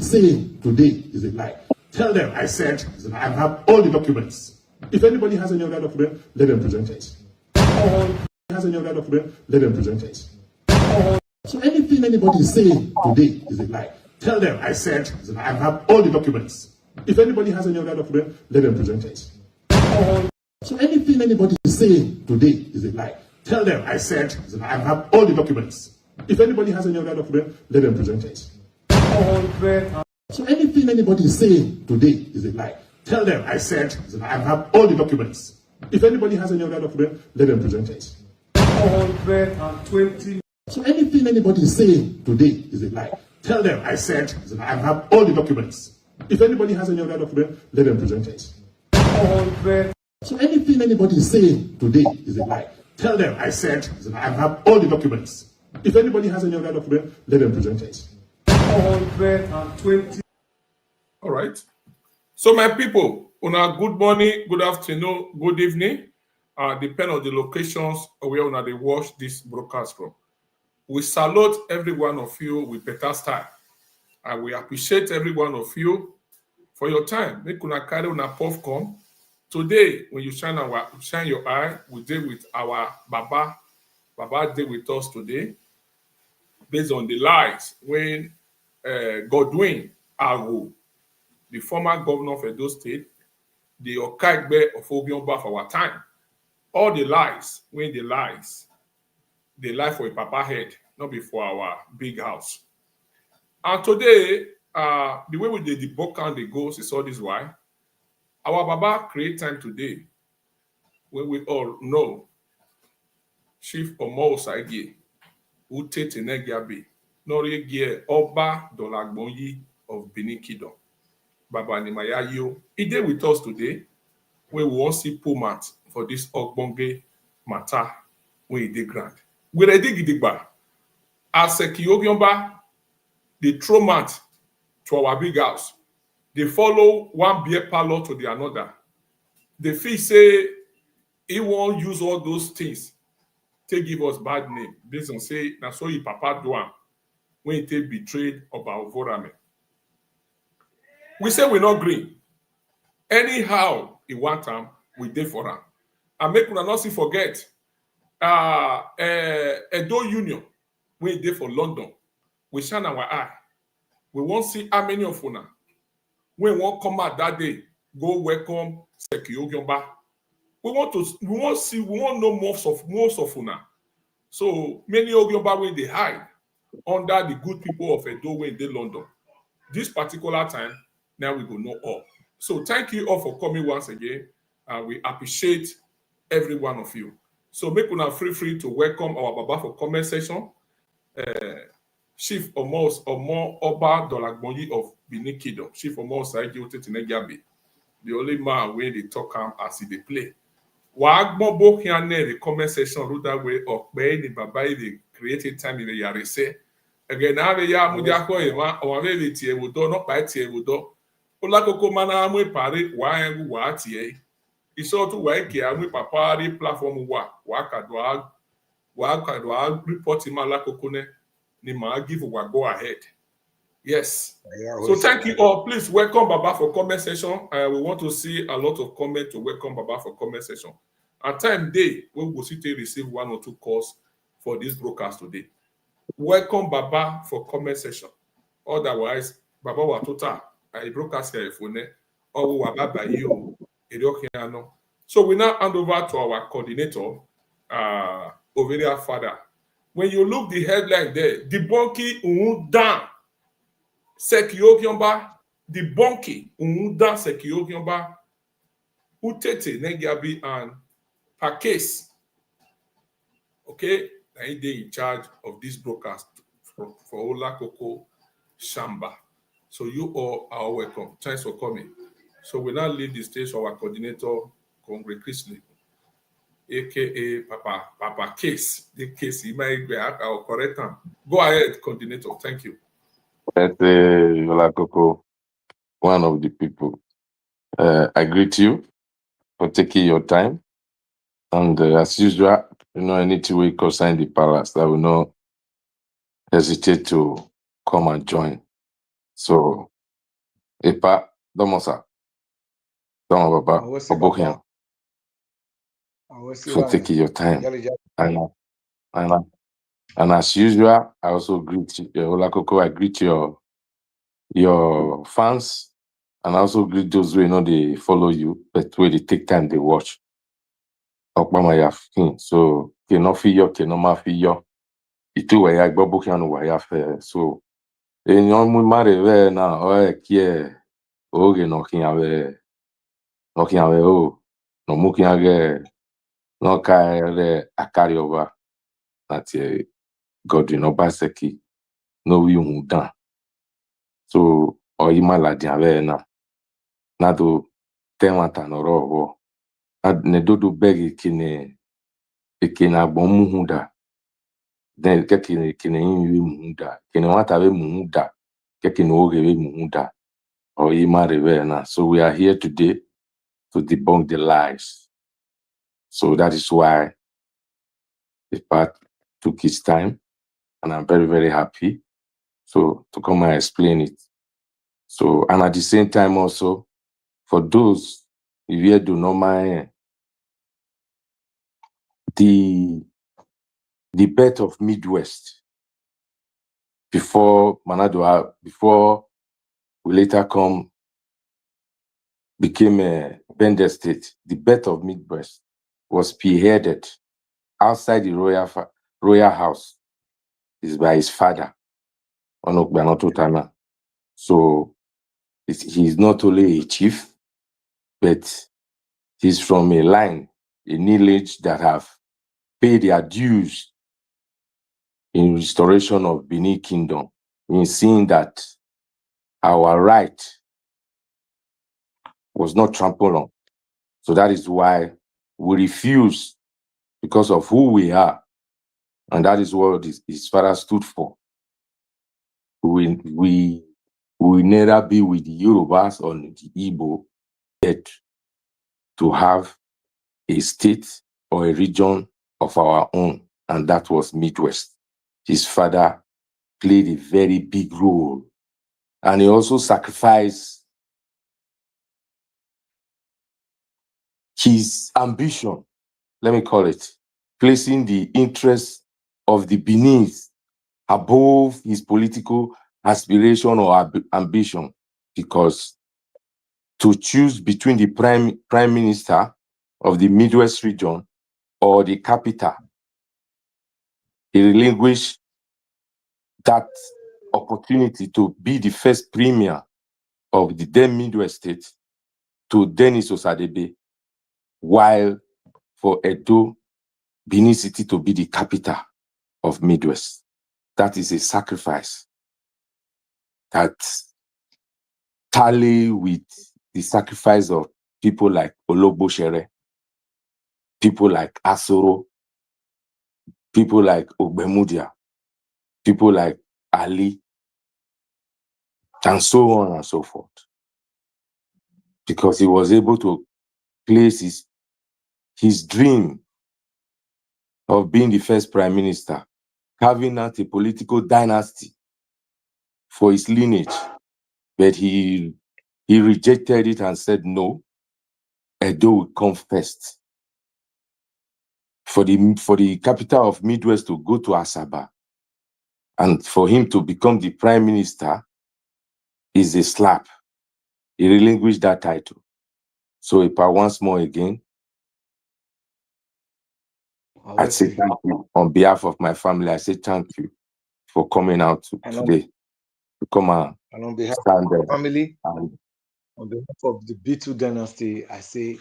Saying today is a lie. Tell them I said I have all the documents. If anybody has any other document, let them present it. Has any other document, let them present it. So anything anybody is saying today is a lie. Tell them I said I have all the documents. If anybody has any other document, let them present it. So anything anybody is saying today is a lie. Tell them I said I have all the documents. If anybody has any other document, let them present it. So anything anybody is saying today is a lie. Tell them I said I have all the documents. If anybody has any other document, let them present it. 120. So anything anybody is saying today is a lie. Tell them I said I have all the documents. If anybody has any other document, let them present it. So anything anybody is saying today is a lie. Tell them I said I have all the documents. If anybody has any other document, let them present it. 120. All right. So my people, good morning, good afternoon, good evening. Depend on the locations where they watch this broadcast from. We salute every one of you with better style. And we appreciate every one of you for your time. Make una carry una popcorn. Today, when you shine your eye, we deal with our Baba. Baba deal with us today based on the lies when Godwin Agu, the former governor of Edo State, the Okagbe of Obiomba for our time, all the lies, when the lies, they lie for a papa head, not before our big house. And today, the way we did debunk and the ghost is all this why. Our Baba create time today when we all know Chief Omo Osagi, Utetenegiabi, Noriye Oba Dolagbonyi of Benin Kingdom. Baba Nimayayo. He did with us today when we want to see Pumat for this Ogbonge matter when he did grant. We ready gidigba. As Sekiogiomba, they throw mat to our big house. They follow one beer parlor to the another. The fee say he won't use all those things to give us bad name. Based on say that's so he papa do am when he betrayed about Vorame. We say we're not green. Anyhow, he want them, we did for them. And make una not forget, Edo Union, we did for London. We shine our eye. We won't see how many of una. We won't come out that day, go welcome Sekiogiomba. We want know most of una. So many Ogiomba when they hide under the good people of Edo when they London. This particular time, now we go know all. So thank you all for coming once again. We appreciate every one of you. So make una free to welcome our Baba for comment section. Chief Omo Oba Dolagbonyi of Benin Kingdom. Chief Omo Osagi Utetenegiabi. The only man where they talk as they play. Wagbonbo Hiane, the comment section, wrote that way of the Baba, the created time in the Yarise. Again, now the Yamujako, or maybe Tiebudo, not by Tiebudo. Olakoko mana amwe pare wa engu wa tie. Iso tu wa eke amwe papari platform wa kadwa report him Olakoko ne ni ma give wa go ahead. Yes. So thank you all. Please welcome Baba for comment session. We want to see a lot of comment to welcome Baba for comment session. At time day, we will see to receive 1 or 2 calls for this broadcast today. Welcome Baba for comment session. Otherwise, Baba wa total. I broadcast here phone or Baba you Eriokiano. So we now hand over to our coordinator, Overia Father. When you look the headline there, Debunking Uhundan Debunking Uhundan Utetenegiabi and Papains. Okay, they in charge of this broadcast for Olakoko Shamba. So you all are welcome. Thanks for coming. So we now leave the stage for our coordinator, Congress Chrisley, aka Papains. The case he might be I'll correct him. Go ahead, coordinator. Thank you. Let's say Olakoko, one of the people. I greet you for taking your time. And as usual, anything we concerning the palace, I will not hesitate to come and join. So, Epa, Domosa, Domo Baba, Obokian, for taking your time. And as usual, I also greet you, Olakoko, I greet your fans, and I also greet those who they follow you, but where they take time they watch. So cannot feel cannot feel it too where I go book and where so in your marry now or care okay knocking away oh no mooking away no care a carry over that God Obaseki no you done so or you maladi away na do temata no robo ad ne do beg kine ekina bomuhuda then kekine inwi muhuda kine watawe muhuda kekine ogewe muhuda or ima. So we are here today to debunk the lies. So that is why the part took its time, and I'm very, very happy so to come and explain it. So, and at the same time also, for those if you do not mind the birth of Midwest before Manado, before we later became a Bender State, the birth of Midwest was spearheaded outside the royal house is by his father, Onokbanototana. So he's not only a chief, but he's from a line, a lineage that have paid their dues in restoration of Benin Kingdom, in seeing that our right was not trampled on. So that is why we refuse, because of who we are, and that is what his father stood for. We will neither be with the Yorubas or the Igbo, yet to have a state or a region of our own, and that was Midwest. His father played a very big role, and he also sacrificed his ambition, let me call it, placing the interests of the Beninese above his political aspiration or ambition, because to choose between the prime minister of the Midwest region or the capital, he relinquished that opportunity to be the first premier of the then Midwest state to Dennis Osadebe, while for Edo, Benin City to be the capital of Midwest. That is a sacrifice that tally with the sacrifice of people like Oloboshere, people like Asoro, people like Ogbemudia, people like Ali, and so on and so forth. Because he was able to place his dream of being the first prime minister, carving out a political dynasty for his lineage, but he rejected it and said, no, Edo will come first. For the capital of Midwest to go to Asaba, and for him to become the prime minister is a slap. He relinquished that title. So Ipa once more again, I say thank you. On behalf of my family, I say thank you for coming out today to come and on behalf stand of there. the family, And on behalf of the B2 dynasty, I say,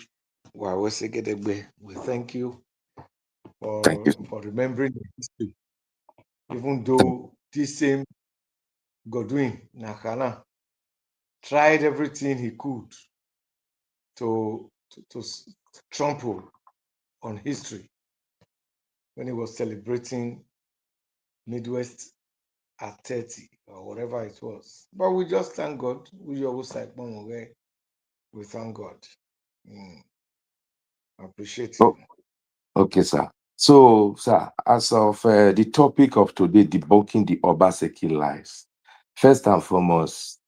we thank you thank you. for remembering the history. Even though this same Godwin Nakana tried everything he could to trample on history when he was celebrating Midwest at 30 or whatever it was. But we just thank God. We always like we thank God. I appreciate you. Okay, sir. So, sir, as of the topic of today, debunking the Obaseki lies, first and foremost,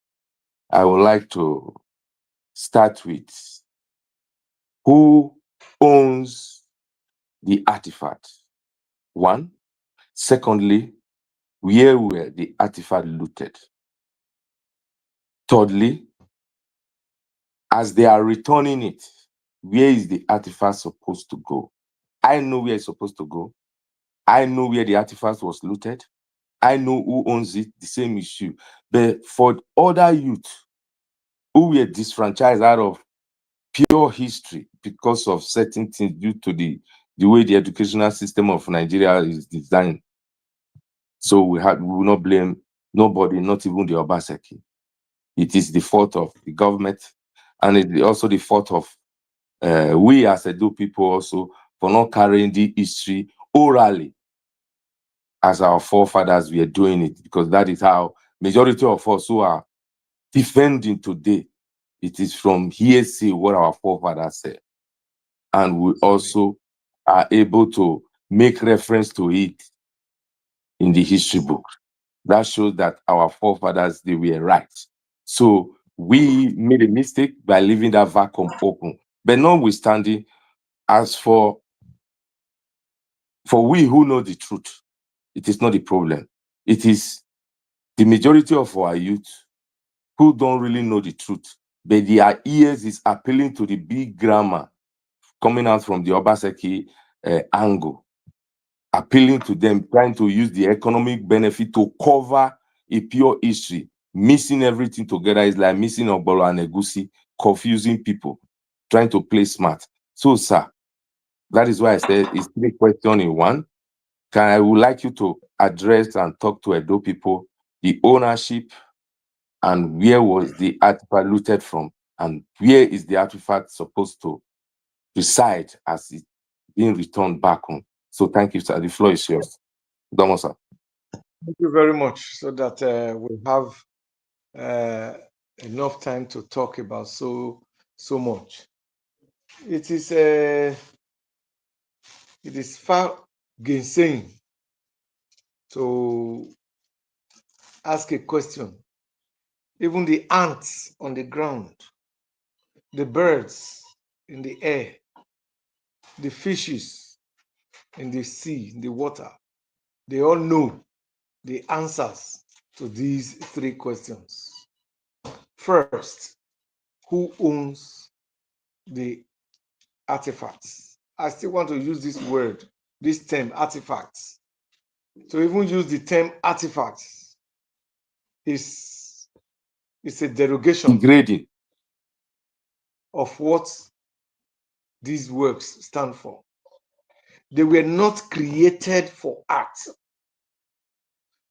I would like to start with who owns the artifact. One. Secondly, where were the artifact looted? Thirdly, as they are returning it, where is the artifact supposed to go? I know where it's supposed to go. I know where the artifact was looted. I know who owns it, the same issue. But for other youth who were disfranchised out of pure history because of certain things due to the way the educational system of Nigeria is designed. So we will not blame nobody, not even the Obaseki. It is the fault of the government, and it's also the fault of we as Edo people also for not carrying the history orally as our forefathers were doing it, because that is how majority of us who are defending today, it is from hearsay what our forefathers said. And we also are able to make reference to it in the history book. That shows that our forefathers, they were right. So we made a mistake by leaving that vacuum open. But notwithstanding, as for we who know the truth, it is not the problem. It is the majority of our youth who don't really know the truth, but their ears is appealing to the big grammar coming out from the Obaseki angle, appealing to them, trying to use the economic benefit to cover a pure history, missing everything together. Is like missing Ogbolo and Egusi, confusing people, trying to play smart. So, sir, that is why I said it's 3 questions in one. I would like you to address and talk to Edo people, the ownership, and where was the artifact looted from, and where is the artifact supposed to reside as it being returned back home. So thank you, sir. The floor is yours. Domo, sir. Thank you very much, so that we have enough time to talk about so much. It is far gainsaying to ask a question. Even the ants on the ground, the birds in the air, the fishes in the sea, in the water, they all know the answers to these 3 questions. First, who owns the artifacts? I still want to use this word, this term, artifacts. To even use the term artifacts is a derogation Degrading of what these works stand for. They were not created for art.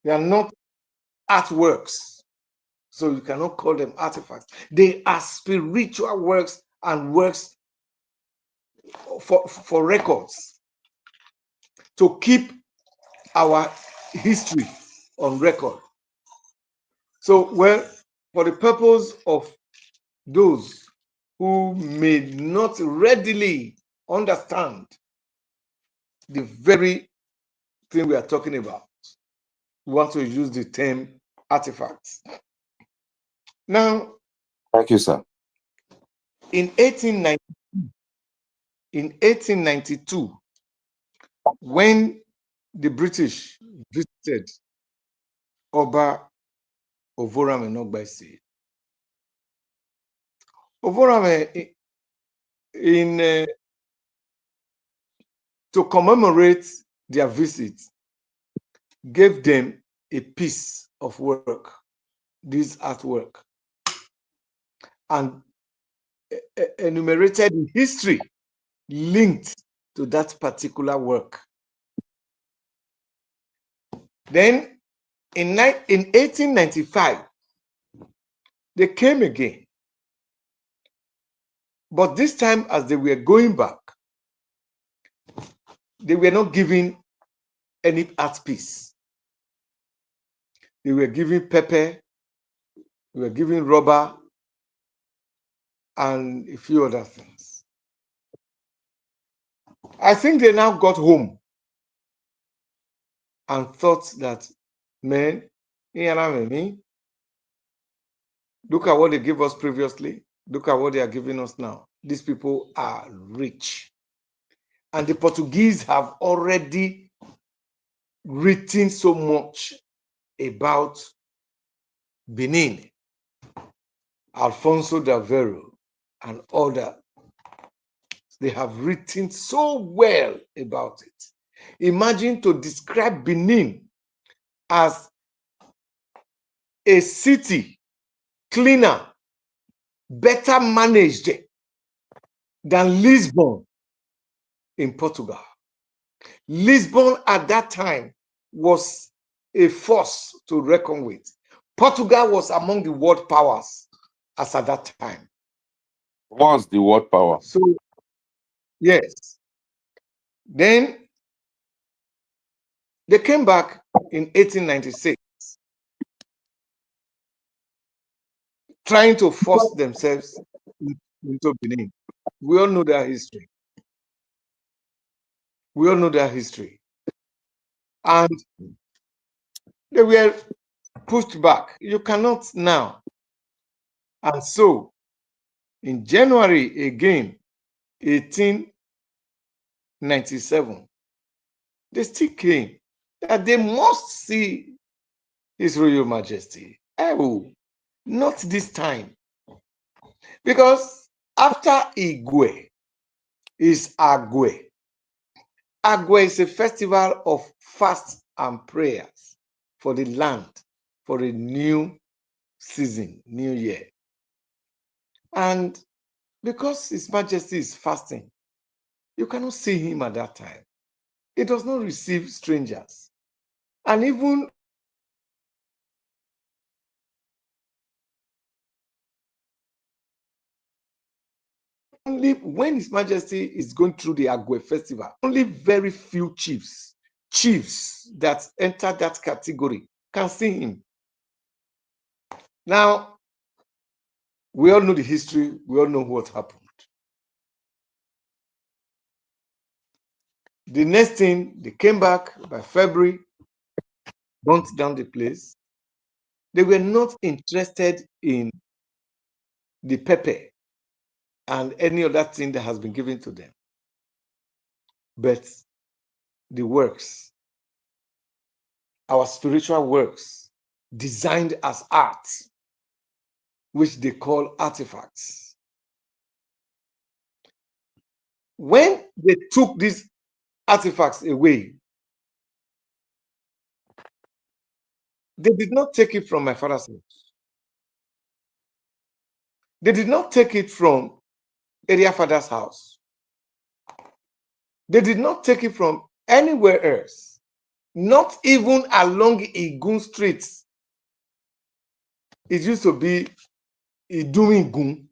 They are not artworks, so you cannot call them artifacts. They are spiritual works and works for records, to keep our history on record. So, well, for the purpose of those who may not readily understand the very thing we are talking about, we want to use the term artifacts. Now, thank you, sir. in 1892, when the British visited Oba Ovorame Nogbaisi, Ovorame in to commemorate their visit, gave them a piece of work, this artwork, and enumerated the history linked to that particular work. Then in 1895, they came again. But this time, as they were going back, they were not giving any art piece. They were giving pepper, they were giving rubber, and a few other things. I think they now got home and thought that, man, look at what they gave us previously. Look at what they are giving us now. These people are rich. And the Portuguese have already written so much about Benin, Alfonso da Vero, and others. They have written so well about it. Imagine to describe Benin as a city cleaner, better managed than Lisbon in Portugal. Lisbon at that time was a force to reckon with. Portugal was among the world powers as at that time. What's the word power? So, yes. Then they came back in 1896, trying to force themselves into Benin. We all know their history. We all know their history. And they were pushed back. You cannot now. And so, in January again, 1897, they still came that they must see His Royal Majesty. Oh, not this time. Because after Igwe is Agwe. Agwe is a festival of fast and prayers for the land, for a new season, new year. And because His Majesty is fasting, you cannot see him at that time. He does not receive strangers. And even only when His Majesty is going through the Agwe festival, only very few chiefs that enter that category can see him. Now, we all know the history, we all know what happened. The next thing, they came back by February, burnt down the place. They were not interested in the pepper and any other thing that has been given to them, but the works, our spiritual works, designed as art, which they call artifacts. When they took these artifacts away, they did not take it from my father's house. They did not take it from area father's house. They did not take it from anywhere else, not even along Igun streets. It used to be Igun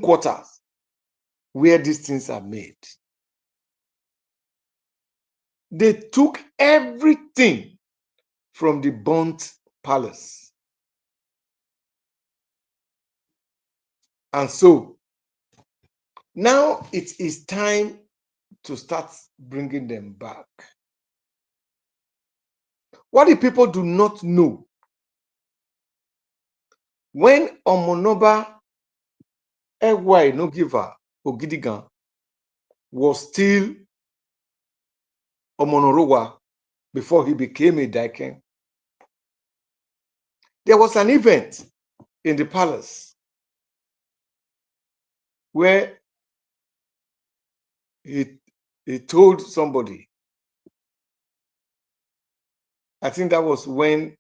quarters, where these things are made. They took everything from the burnt palace. And so now it is time to start bringing them back. What the people do not know, when Omonoba Ewa no giver Ogidigan was still Omonorowa before he became a Daiken, there was an event in the palace where he he told somebody. I think that was when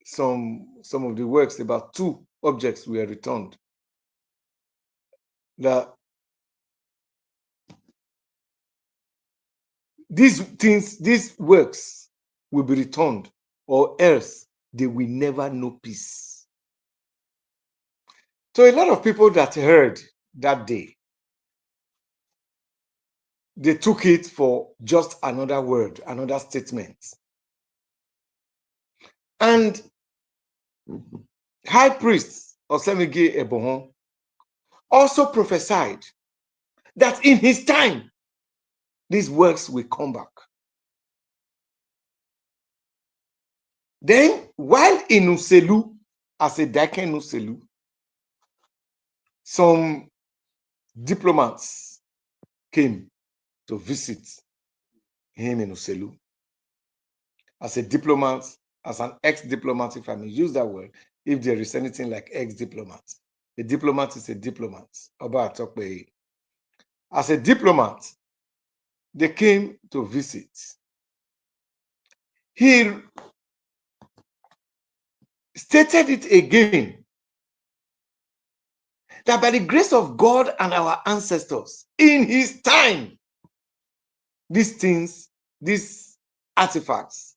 some of the works, about 2 objects, were returned. That these things, these works will be returned, or else they will never know peace. So a lot of people that heard that day, they took it for just another word, another statement. And High Priest Osemege Ebohon also prophesied that in his time, these works will come back. Then, while in Uselu, as a Daken Uselu, some diplomats came to visit him in Uselu. As a diplomat, as an ex-diplomat, if I may use that word, if there is anything like ex-diplomat. A diplomat is a diplomat. As a diplomat, they came to visit. He stated it again, that by the grace of God and our ancestors, in his time, these things, these artifacts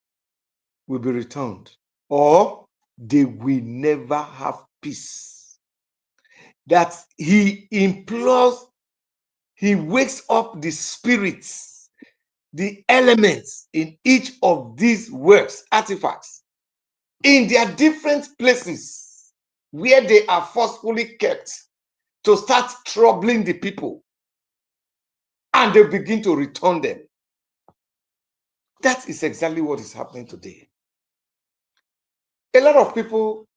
will be returned, or they will never have peace. That he implores, he wakes up the spirits, the elements in each of these works, artifacts, in their different places where they are forcefully kept, to start troubling the people, and they begin to return them. That is exactly what is happening today. A lot of people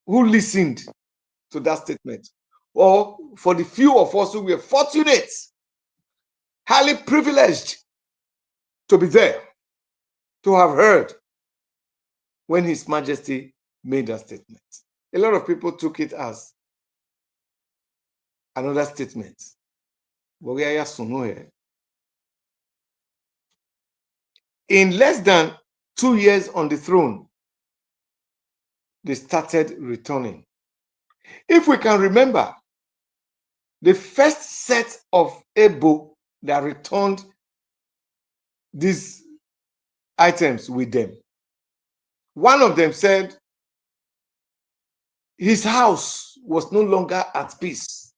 who listened to that statement, or for the few of us who were fortunate, highly privileged to be there, to have heard when His Majesty made that statement. A lot of people took it as another statement. In less than 2 years on the throne, they started returning. If we can remember, the first set of Ebo that returned these items with them, one of them said his house was no longer at peace,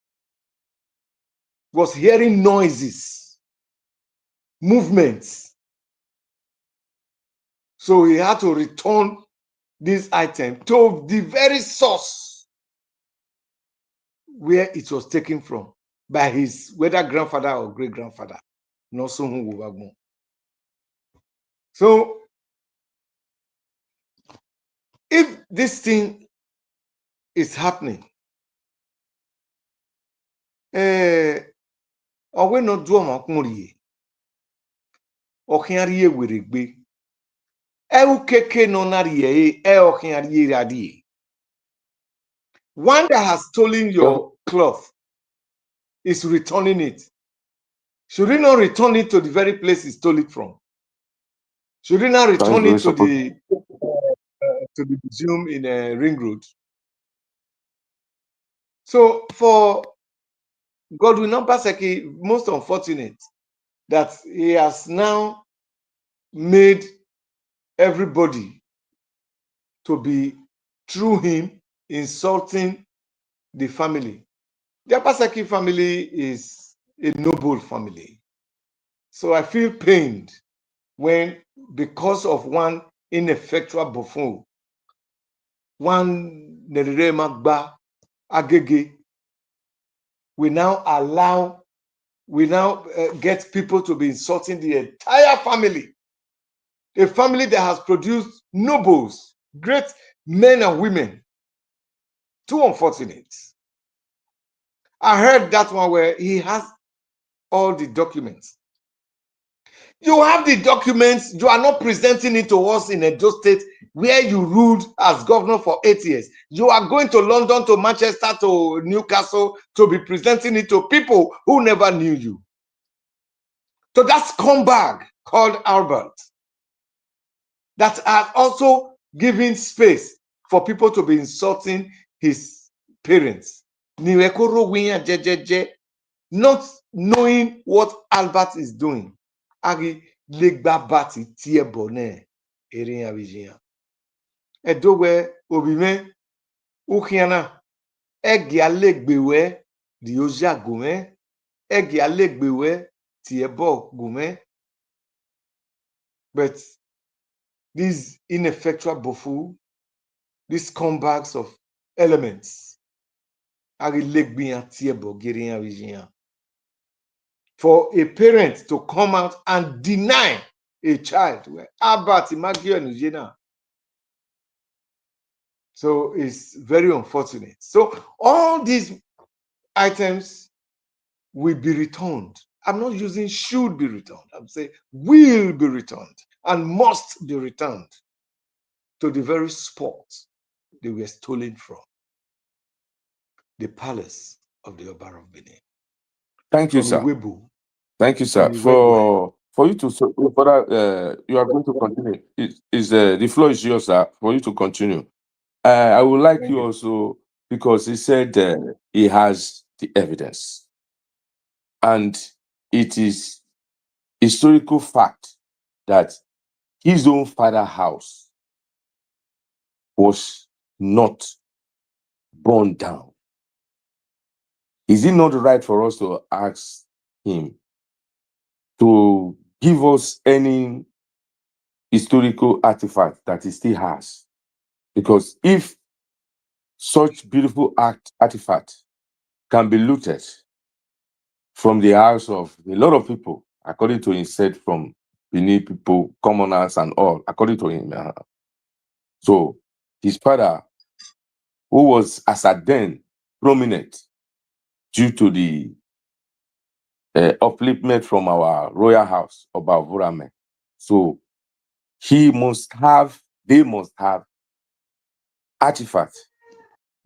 was hearing noises, movements. So he had to return this item to the very source where it was taken from, by his whether grandfather or great-grandfather. So if this thing is happening, we not do amakuri okiarie weregbe ukeke no narie okiarie radie. One that has stolen your cloth is returning it. Should he not return it to the very place he stole it from? Should he not return it to the museum in a Ring Road? So for Godwin Obaseki, most unfortunate that he has now made everybody to be, through him, insulting the family. The Obaseki family is a noble family. So I feel pained when, because of one ineffectual buffoon, one Nerire Magba Agege, we now get people to be insulting the entire family. A family that has produced nobles, great men and women. Too unfortunate. I heard that one where he has all the documents. You have the documents, you are not presenting it to us in Edo State where you ruled as governor for 8 years. You are going to London, to Manchester, to Newcastle to be presenting it to people who never knew you. So that scumbag called Albert that are also giving space for people to be insulting his parents. Not knowing what Albert is doing. Agi legba bati tie bone erin avijian. Edowe obime ukiana egi alegbewe di oja gume egi alegbewe tie bo gume. But these ineffectual bofu, these scumbags of elements, agi legbian tie bo gerin avijian. For a parent to come out and deny a child, so it's very unfortunate. So all these items will be returned. I'm not using should be returned. I'm saying will be returned and must be returned to the very spot they were stolen from, the palace of the Oba of Benin. Thank you, From sir. Iwebu. Thank you, sir. From For you to, further, you are going to continue. The floor is yours, sir, for you to continue. I would like Thank you you. also, because he said he has the evidence. And it is historical fact that his own father's house was not burned down. Is it not right for us to ask him to give us any historical artifact that he still has? Because if such beautiful artifact can be looted from the house of a lot of people, according to him, said from Benin people, commoners and all, according to him. So his father, who was as at then prominent due to the upliftment from our royal house, Oba Vurame. So they must have artifacts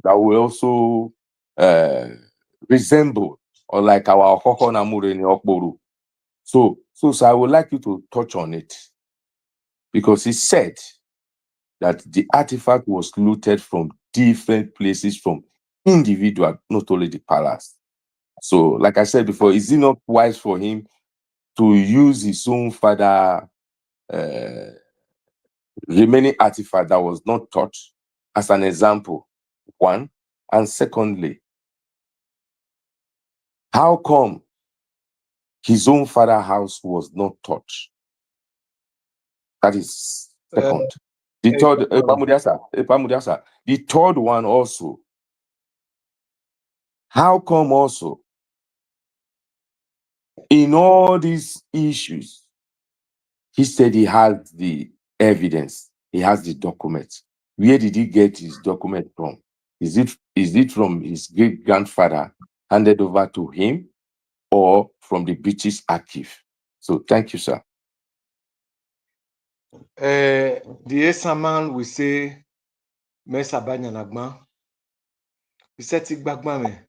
that will also resemble or like our Okoko Namure in Okboru. So I would like you to touch on it, because he said that the artifact was looted from different places, from individual, not only the palace. So, like I said before, is it not wise for him to use his own father remaining artifact that was not touched as an example? One. And secondly, how come his own father's house was not touched? That is second. The third, Epamudiasa. The third one also. How come also in all these issues, he said he has the evidence, he has the documents. Where did he get his document from? Is it from his great grandfather handed over to him, or from the British archive? So thank you, sir. The Esaman will say, Mesa Banyanagma. He said, Tigbagmame.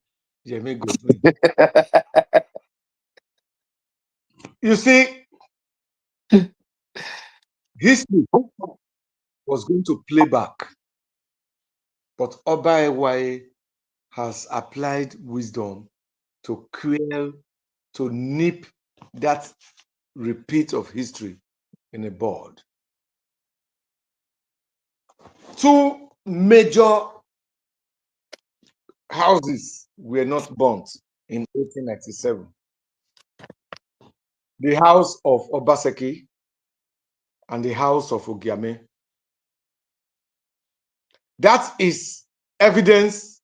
You see, history was going to play back, but Oba Ewaye has applied wisdom to quell, to nip that repeat of history in the bud. Two major houses were not burnt in 1897. The house of Obaseki and the house of Ogiame. That is evidence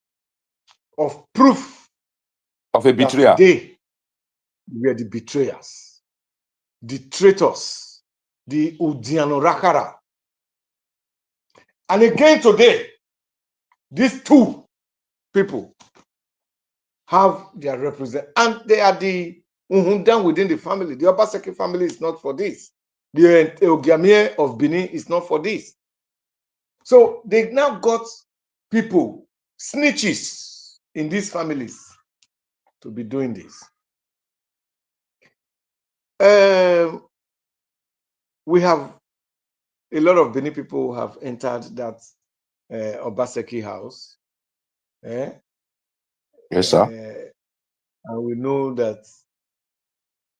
of proof of a betrayer. that they were the betrayers, the traitors, the Udianorakara. And again today, these two people have their represent, and they are the Uhundan within the family. The Obaseki family is not for this. The Ogiame of Benin is not for this. So they now got people, snitches in these families to be doing this. We have a lot of Benin people who have entered that Obaseki house. Yes, sir. And we know that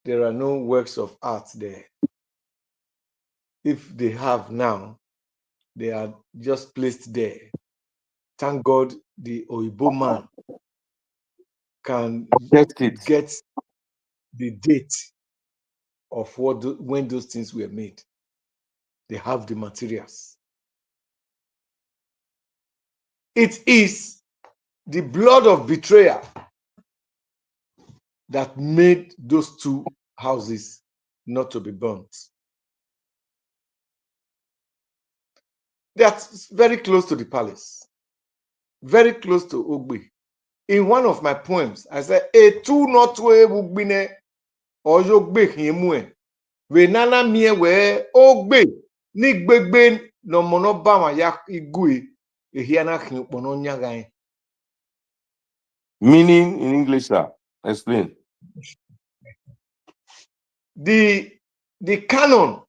there are no works of art there. If they have now, they are just placed there. Thank God the Oibo man can get the date of when those things were made. They have the materials. It is the blood of betrayal that made those two houses not to be burnt. That's very close to the palace, very close to Ogbe. In one of my poems, I said, "A two not way bugbine or Yogbe himwe. We nana mie we Ogbe ni gbegbe no mono bama ya igui ehiana hinpono nyagai." Meaning in English, sir. Explain. The cannon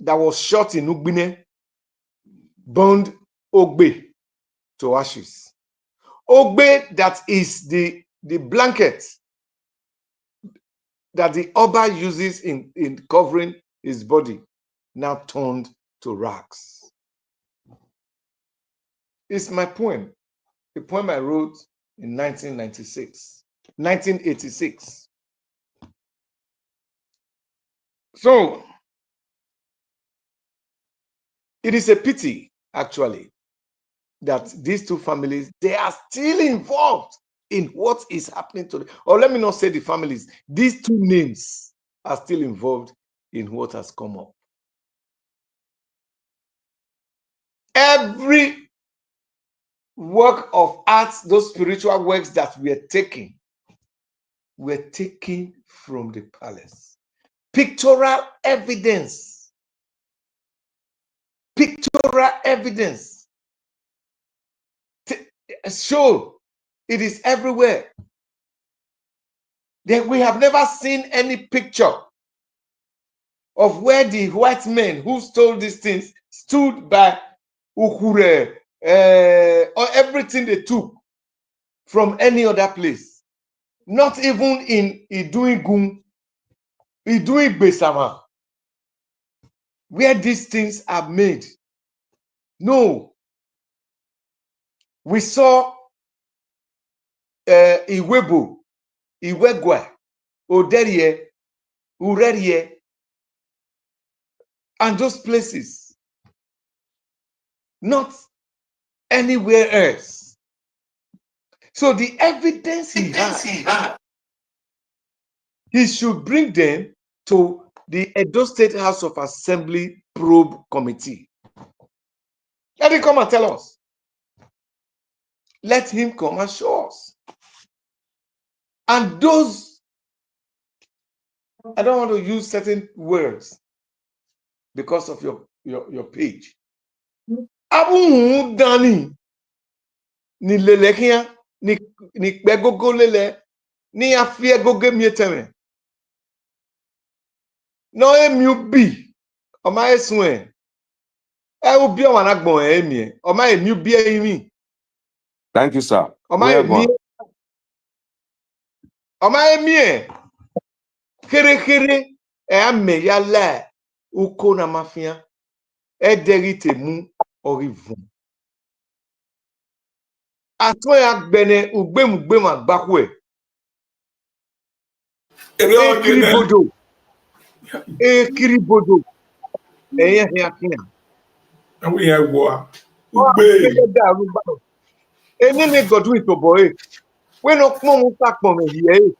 that was shot in Ugbine burned Ogbe to ashes. Ogbe, that is the blanket that the Oba uses in covering his body, now turned to rags. It's my poem, a poem I wrote in 1986. So it is a pity, actually, that these two families, they are still involved in what is happening today. Or let me not say the families, these two names are still involved in what has come up. Every work of art, those spiritual works that were taken from the palace. Pictorial evidence show it is everywhere. We have never seen any picture of where the white men who stole these things stood by Ukure, or everything they took from any other place. Not even in Iduigun, Besama, where these things are made. No. We saw Iwebo, Iwegwa, Oderie, Urerie, and those places. Not anywhere else. So the evidence he had, he should bring them to the Edo State House of Assembly probe committee. Let him come and tell us. Let him come and show us. And those, I don't want to use certain words because of your page. Abu Dani ni lelekia ni begogo lele ni afie goge mieteme. No emu bi o ma esun e obi o wana gbon emi o ma emu bi emi. Thank you, sir. O ma emi kere ame ya la uko na mafia derite mu orivun. Atwe ya gbene ugbemu agbakwe. Ekiribodo. And we have war. Enene Godwin to boy. We no kmo muta kmo here.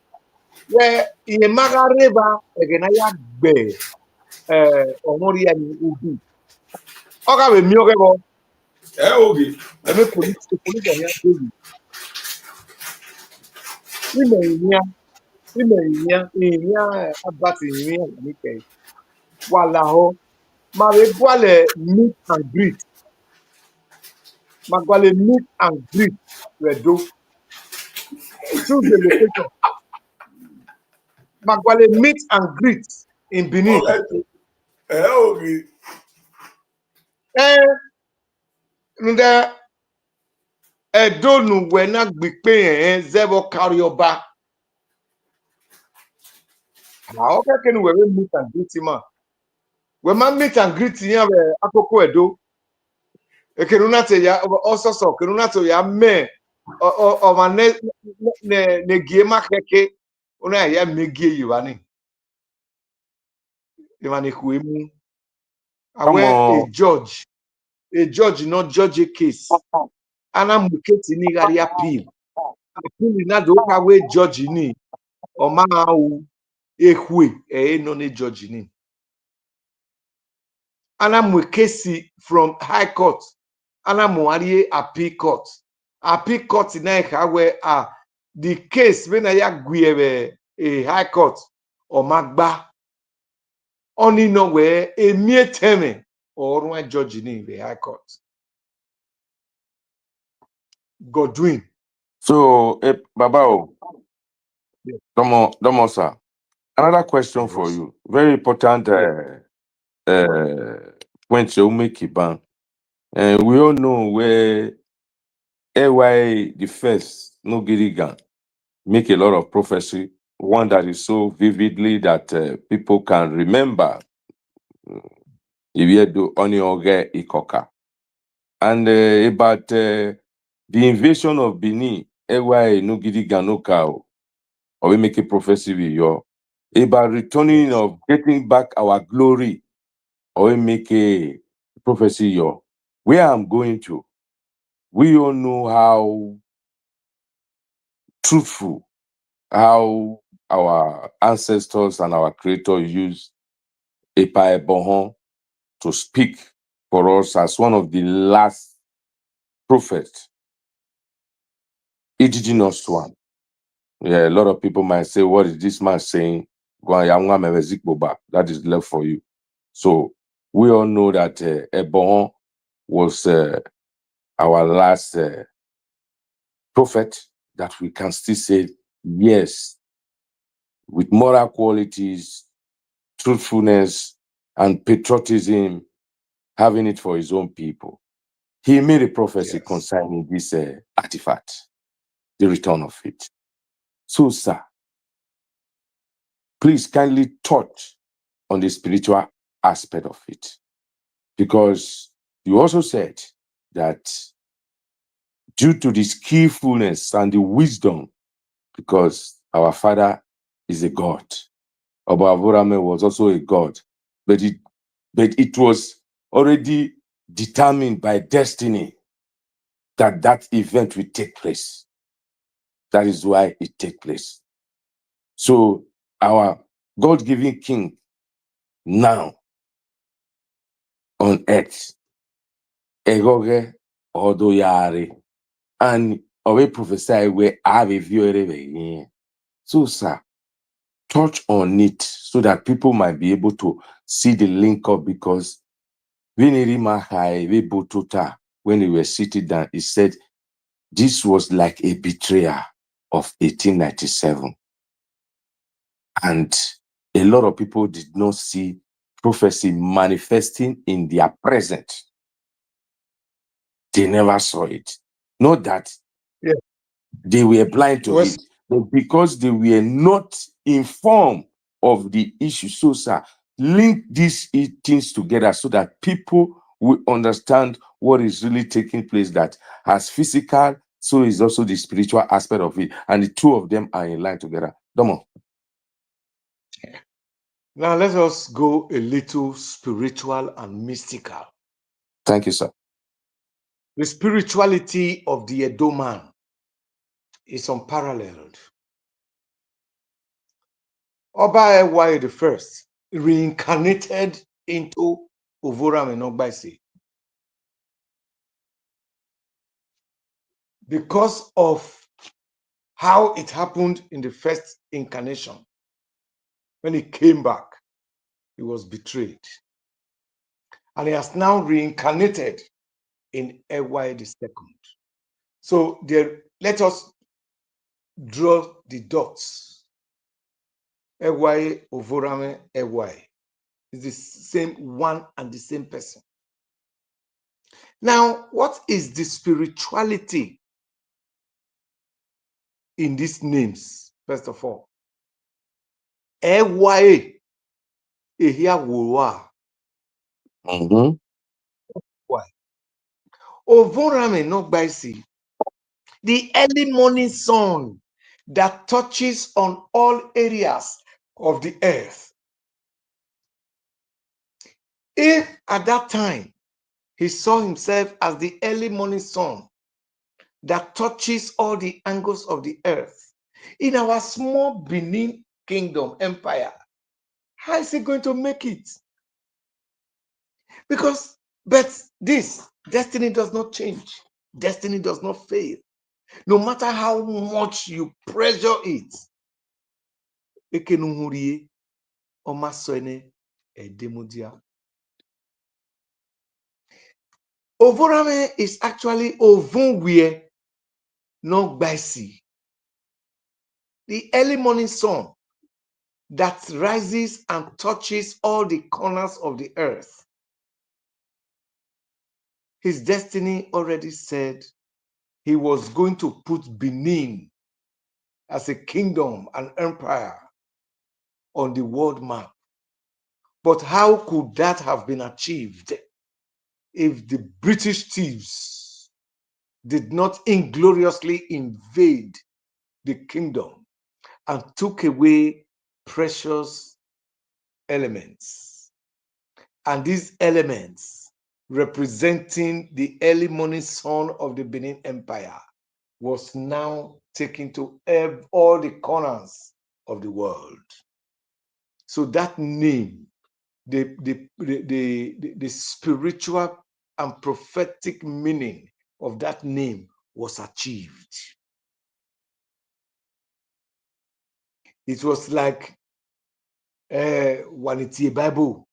Ye iye magareba egena ya gbe omori ya ni ubi. Oga we mi ogebo. Okay. Eme police ya dey. Inya abati inya ni ke. Wala ho. Mare gwale meet and greet. Magwale meet and greet Edo. Choose the location. Magwale meet and greet in Benin. Okay. Nde Edo nu wena gbipe zebo karioba. Okay, can we meet and greet him? We man meet and greet him akoko Edo. Ekenuna te ya also so kenuna to ya me o ma ne gie makeke una ya megie yiwani. Imani kuimu. Come Awe on. a judge not judge a case. Ana muketi ni gari appeal. Appeal na do ka we judge ni o ma wu ehwe no ne judge ni. Ana mukesi from high court. Ana muari appeal court. Appeal court na ka we the case when I agwe a high court or magba only no where a mere teme or one judge in the high court. Godwin. So, Babao, Yeah. Domo, sir. Another question for Yes. you. Very important Yeah. point you make, Iban. And we all know where AY the first, no Girigan, make a lot of prophecy. One that is so vividly that people can remember. If you do Onioge Ikoka. And about the invasion of Benin, AY no Girigan no cow, or we make a prophecy with you. About returning Yes. of getting back our glory, or we make a prophecy yo. Where I'm going to, we all know how truthful, how our ancestors and our creator used Epa Ebohon to speak for us as one of the last prophets, indigenous one. Yeah, a lot of people might say, what is this man saying? That is left for you. So we all know that Ebohon was our last prophet that we can still say, yes, with moral qualities, truthfulness, and patriotism, having it for his own people. He made a prophecy Yes. concerning this artifact, the return of it. So, sir, please kindly touch on the spiritual aspect of it. Because you also said that due to the skillfulness and the wisdom, because our father is a god, Oba Avorame was also a god, but it was already determined by destiny that that event will take place. That is why it take place. So our God-given king now on earth, Egoge Odoyare, and we prophesy where I have a view. So, sir, touch on it so that people might be able to see the link up, because when they were sitting down, he said this was like a betrayal of 1897. And a lot of people did not see prophecy manifesting in their present. They never saw it. Not that Yeah. they were blind to Was it, but because they were not informed of the issue. So, sir, link these things together so that people will understand what is really taking place, that as physical, so is also the spiritual aspect of it. And the two of them are in line together. Domo. now let us go a little spiritual and mystical. Thank you, sir. The spirituality of the Edo man is unparalleled. Oba Ewa the first reincarnated into Ovoram and Ogbaise because of how it happened in the first incarnation. When he came back, he was betrayed. And he has now reincarnated in Ewaye the second. So there, let us draw the dots. Ewaye, Ovorame, Ewaye. It's the same one and the same person. Now, what is the spirituality in these names? First of all, Ewaye, Ehia Wowa. Mm-hmm. Why? Ovorame, not by sea. The early morning sun that touches on all areas of the earth. If at that time he saw himself as the early morning sun that touches all the angles of the earth, in our small Benin kingdom empire, how is he going to make it? Because, but this destiny does not change, destiny does not fail. No matter how much you pressure it, Ekenuhurie, Omasone, Edemudia. Ovorame is actually Ovunwie, not Baisi. The early morning sun that rises and touches all the corners of the earth. His destiny already said he was going to put Benin as a kingdom, an empire on the world map. But how could that have been achieved if the British thieves did not ingloriously invade the kingdom and took away precious elements? And these elements, representing the early morning sun of the Benin Empire, was now taken to all the corners of the world. So that name, the spiritual and prophetic meaning of that name was achieved. It was like Waniti Bible,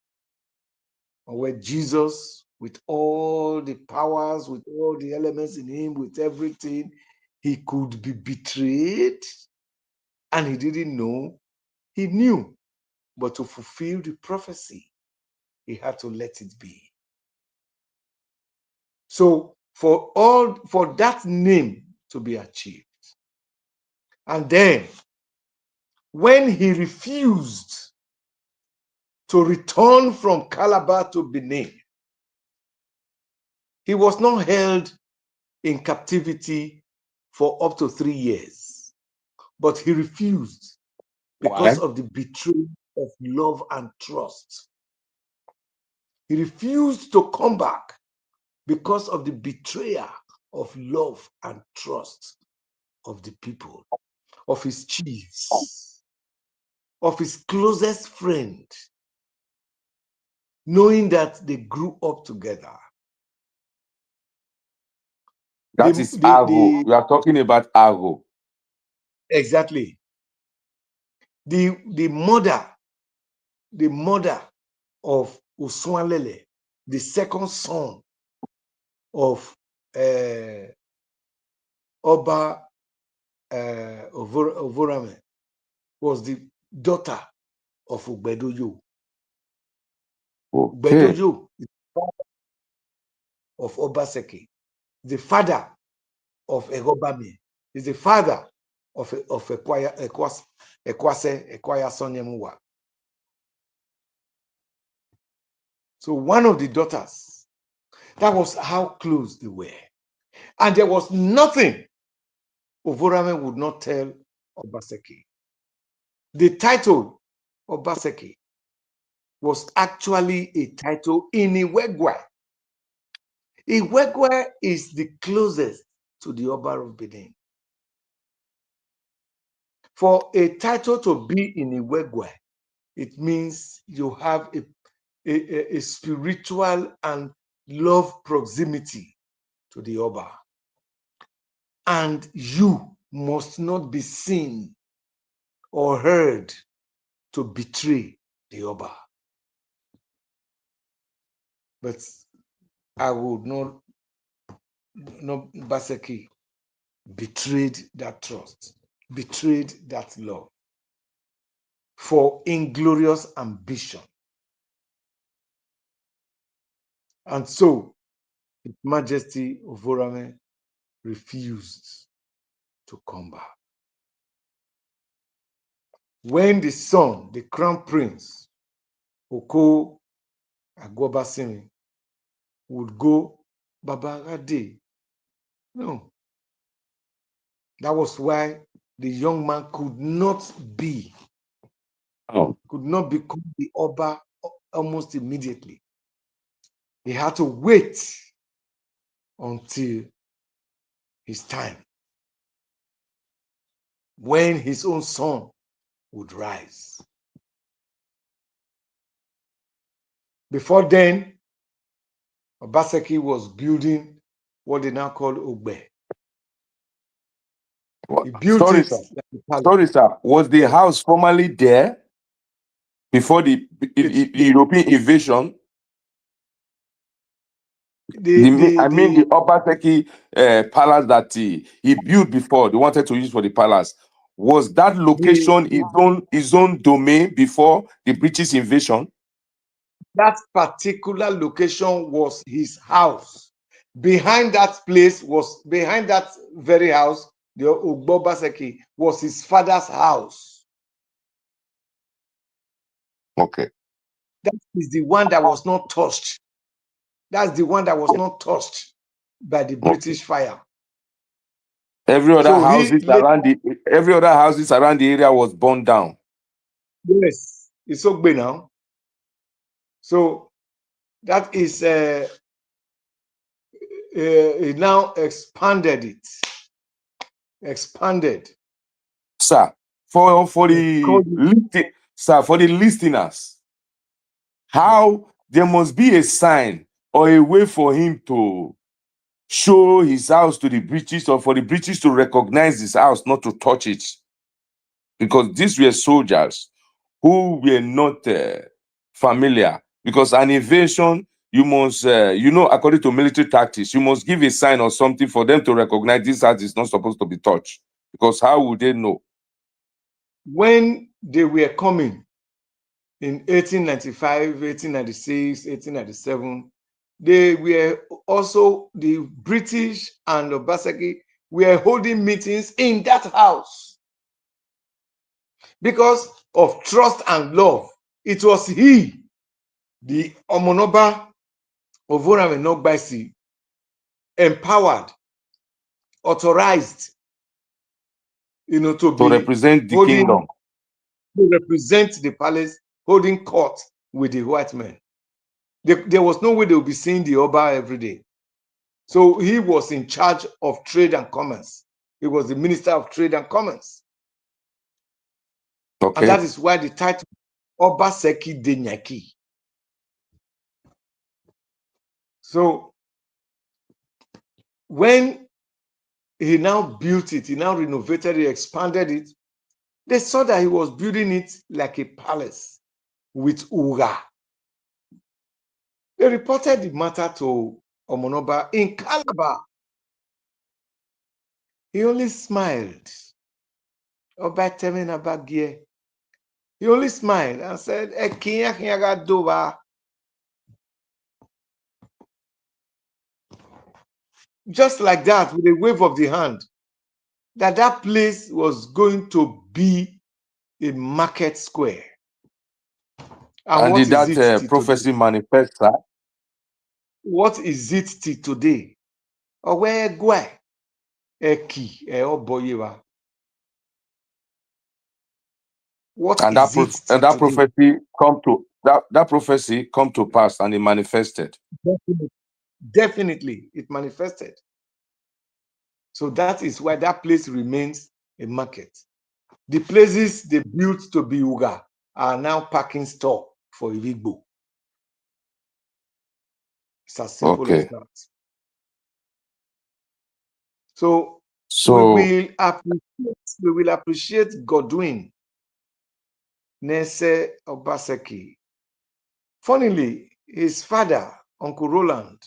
where Jesus, with all the powers, with all the elements in him, with everything, he could be betrayed, and he didn't know. He knew, but to fulfill the prophecy, he had to let it be. So for that name to be achieved, and then when he refused to return from Calabar to Benin, he was not held in captivity for up to 3 years, but he refused because of the betrayal of love and trust. He refused to come back because of the betrayal of love and trust of the people, of his chiefs, of his closest friend, knowing that they grew up together. That is Ago. We are talking about Ago. Exactly. The mother of Uswanlele, the second son of Oba Ovorame, was the daughter of Ugbedoyo. Okay. Ugbedoyo is the father of Obaseki, the father of Egobami, is the father of Ekwase Sonyemuwa. So one of the daughters, that was how close they were. And there was nothing Ovorame would not tell Obaseki. The title Obaseki was actually a title in Iwegwa. Iwegwa is the closest to the Oba of Benin. For a title to be in Iwegwa, it means you have a spiritual and love proximity to the Oba. And you must not be seen or heard to betray the Oba. But I would not Obaseki betrayed that trust, betrayed that love for inglorious ambition. And so, His Majesty Ovorame refused to come back. When the son, the crown prince, Oko Agwabasimi, would go, Babagade, no. That was why the young man could not become the Oba almost immediately. He had to wait until his time, when his own son would rise. Before then, Obaseki was building what they now call Ogbe. He built Sorry, it sir. like a palace. Sorry, sir. Was the house formerly there before the European invasion? The Obaseki palace that he built before, they wanted to use for the palace. Was that location his own domain before the British invasion? That particular location was his house. Behind that very house, the Ogbo Obaseki, was his father's house. Okay. That is the one that was not touched. That's the one that was not touched by the British fire. Every other houses around the area was burned down. Yes, it's Ogbe now. So that is it now expanded. Sir, for the listeners, how there must be a sign or a way for him to show his house to the British, or for the British to recognize his house, not to touch it, because these were soldiers who were not familiar. Because an invasion, you must, according to military tactics, you must give a sign or something for them to recognize this house is not supposed to be touched. Because how would they know? When they were coming in 1895, 1896, 1897, they were also, the British and Obaseki were holding meetings in that house because of trust and love. It was he, the Omonoba Ovorame Nogbaisi, empowered, authorized, to represent the kingdom, to represent the palace, holding court with the white men. There was no way they would be seeing the Oba every day. So he was in charge of trade and commerce. He was the Minister of Trade and Commerce. Okay. And that is why the title Obaseki Denyaki. So when he now built it, he now renovated it, expanded it, they saw that he was building it like a palace with Uga. They reported the matter to Omonoba in Calabar. He only smiled. Oba Temin Abagie. He only smiled and said, just like that, with a wave of the hand, that place was going to be a market square. And did that prophecy manifest, sir? What is it till today? Or where Gwe? Eki, Oboyewa. What And is it till that today? prophecy come to pass, and it manifested. Definitely, it manifested. So that is why that place remains a market. The places they built to be Uga are now parking store for Igbo. It's as simple as that. So we will appreciate Godwin Nese Obaseki. Funnily, his father, Uncle Roland,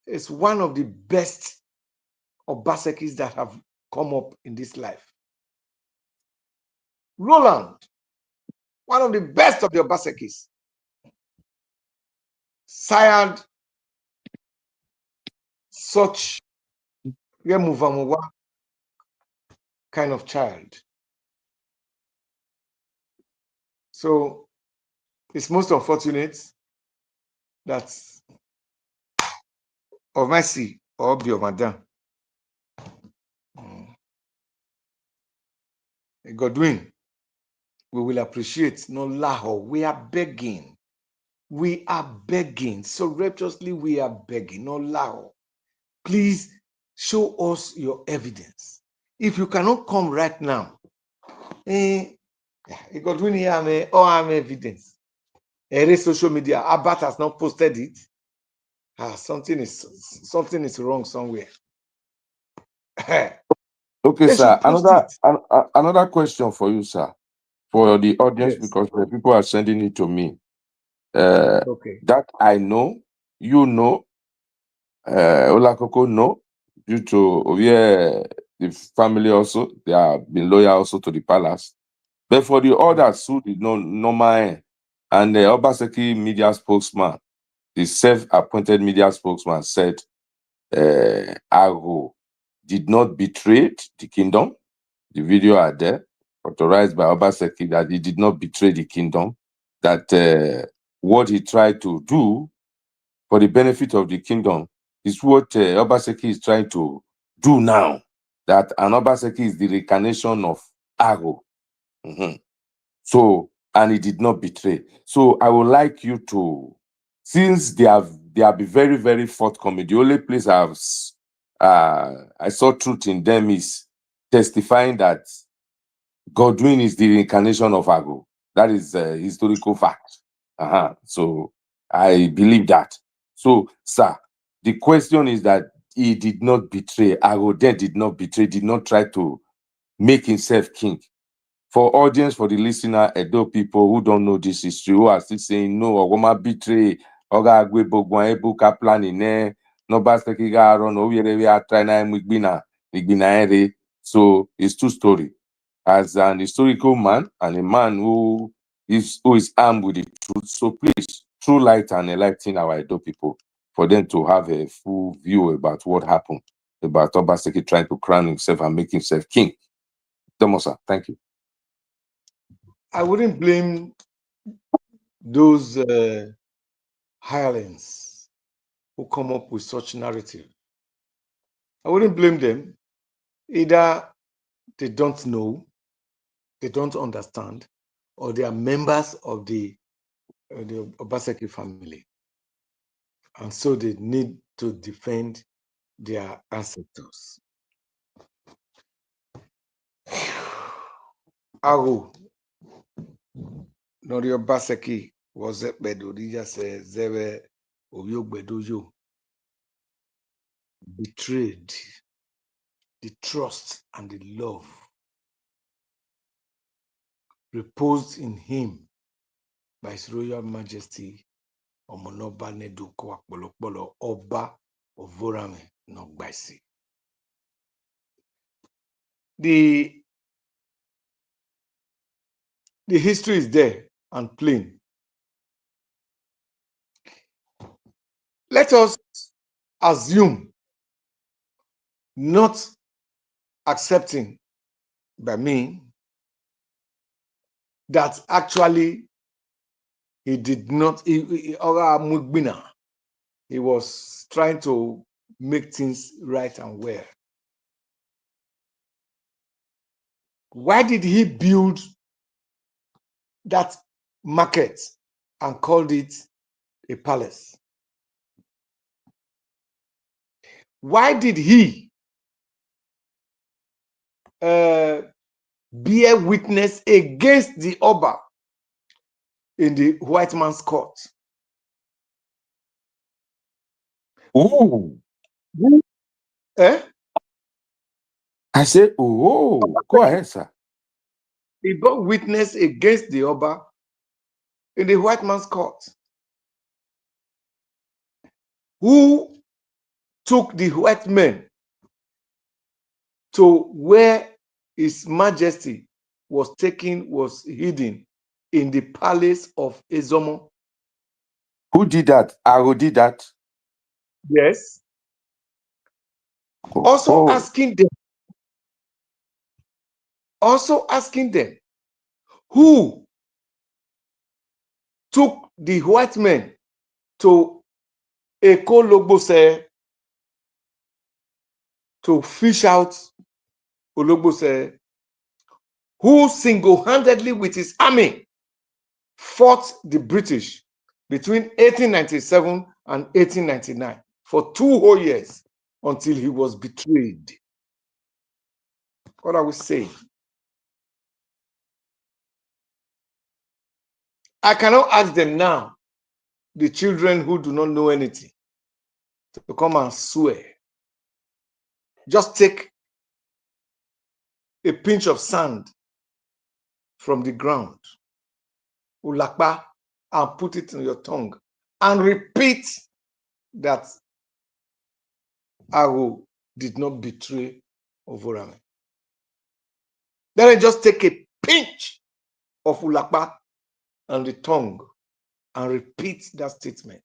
is one of the best Obasekis that have come up in this life. Roland, one of the best of the Obasekis, sired such kind of child. So it's most unfortunate that of mercy or be of madam. Godwin, we will appreciate no laho. We are begging. We are begging. So rapturously, we are begging. No laho. Please show us your evidence. If you cannot come right now, Godwin here I'm evidence. Social media, Abat has not posted it. Something is wrong somewhere. Okay, They sir. should post it. Another question for you, sir, for the audience, Yes. because the people are sending it to me. Okay. That I know, you know, Olakoko know, due to the family also, they have been loyal also to the palace. But for the others who did not know my and the Obaseki media spokesman, the self-appointed media spokesman said, Ago did not betray the kingdom. The video are there, authorized by Obaseki, that he did not betray the kingdom, that what he tried to do for the benefit of the kingdom is what Obaseki is trying to do now, that an Obaseki is the reincarnation of Ago. So, and he did not betray. So I would like you to, since they have been very, very forthcoming, the only place I saw truth in them is testifying that Godwin is the reincarnation of Ago. That is a historical fact. So I believe that. So, sir, the question is that he did not betray. Ago then did not betray, did not try to make himself king. For audience, for the listener, Edo people who don't know this history, who are still saying, no, Ogoma betray, Oga Agwe Bogwan Ebuka planning, no Bastekiga Aron, we are trying to ere. So it's two story. As an historical man and a man who is armed with the truth, so please, throw light and enlighten our Edo people for them to have a full view about what happened, about Obaseki trying to crown himself and make himself king. Tomosa, thank you. I wouldn't blame those hirelings who come up with such narrative. I wouldn't blame them. Either they don't know, they don't understand, or they are members of the Obaseki family. And so they need to defend their ancestors. Ago, Nori Obaseki was a Bedorija says, Zebe Oyogbedojo betrayed the trust and the love reposed in him by His Royal Majesty Omonoba Neduko Akpolokpolo Oba Ovorame Nogbaisi. The history is there and plain. Let us assume, not accepting by me, that actually he did not, he was trying to make things right and well. Why did he build that market and called it a palace? Why did he bear witness against the Oba in the white man's court? Oh, I said, oh, go ahead, sir. He bore witness against the Oba in the white man's court. who took the white men to where His Majesty was hidden in the palace of Ezomo. Who did that? Aro did that. Yes. Oh, Also oh. asking them, who took the white men to Ekologbose to fish out Ologbose, who single-handedly with his army fought the British between 1897 and 1899 for 2 whole years until he was betrayed. What are we saying? I cannot ask them now, the children who do not know anything, to come and swear. Just take a pinch of sand from the ground, ulakpa, and put it in your tongue and repeat that Aro did not betray Ovorame. Then I just take a pinch of ulakpa and the tongue and repeat that statement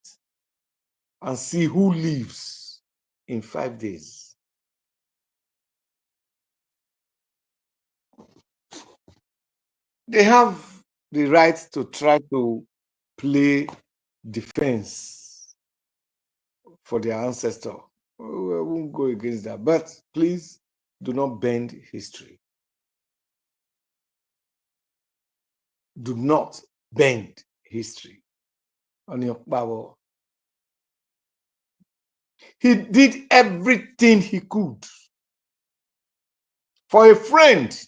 and see who lives in 5 days. They have the right to try to play defense for their ancestor. We won't go against that, but please do not bend history. Do not bend history on your power. He did everything he could for a friend.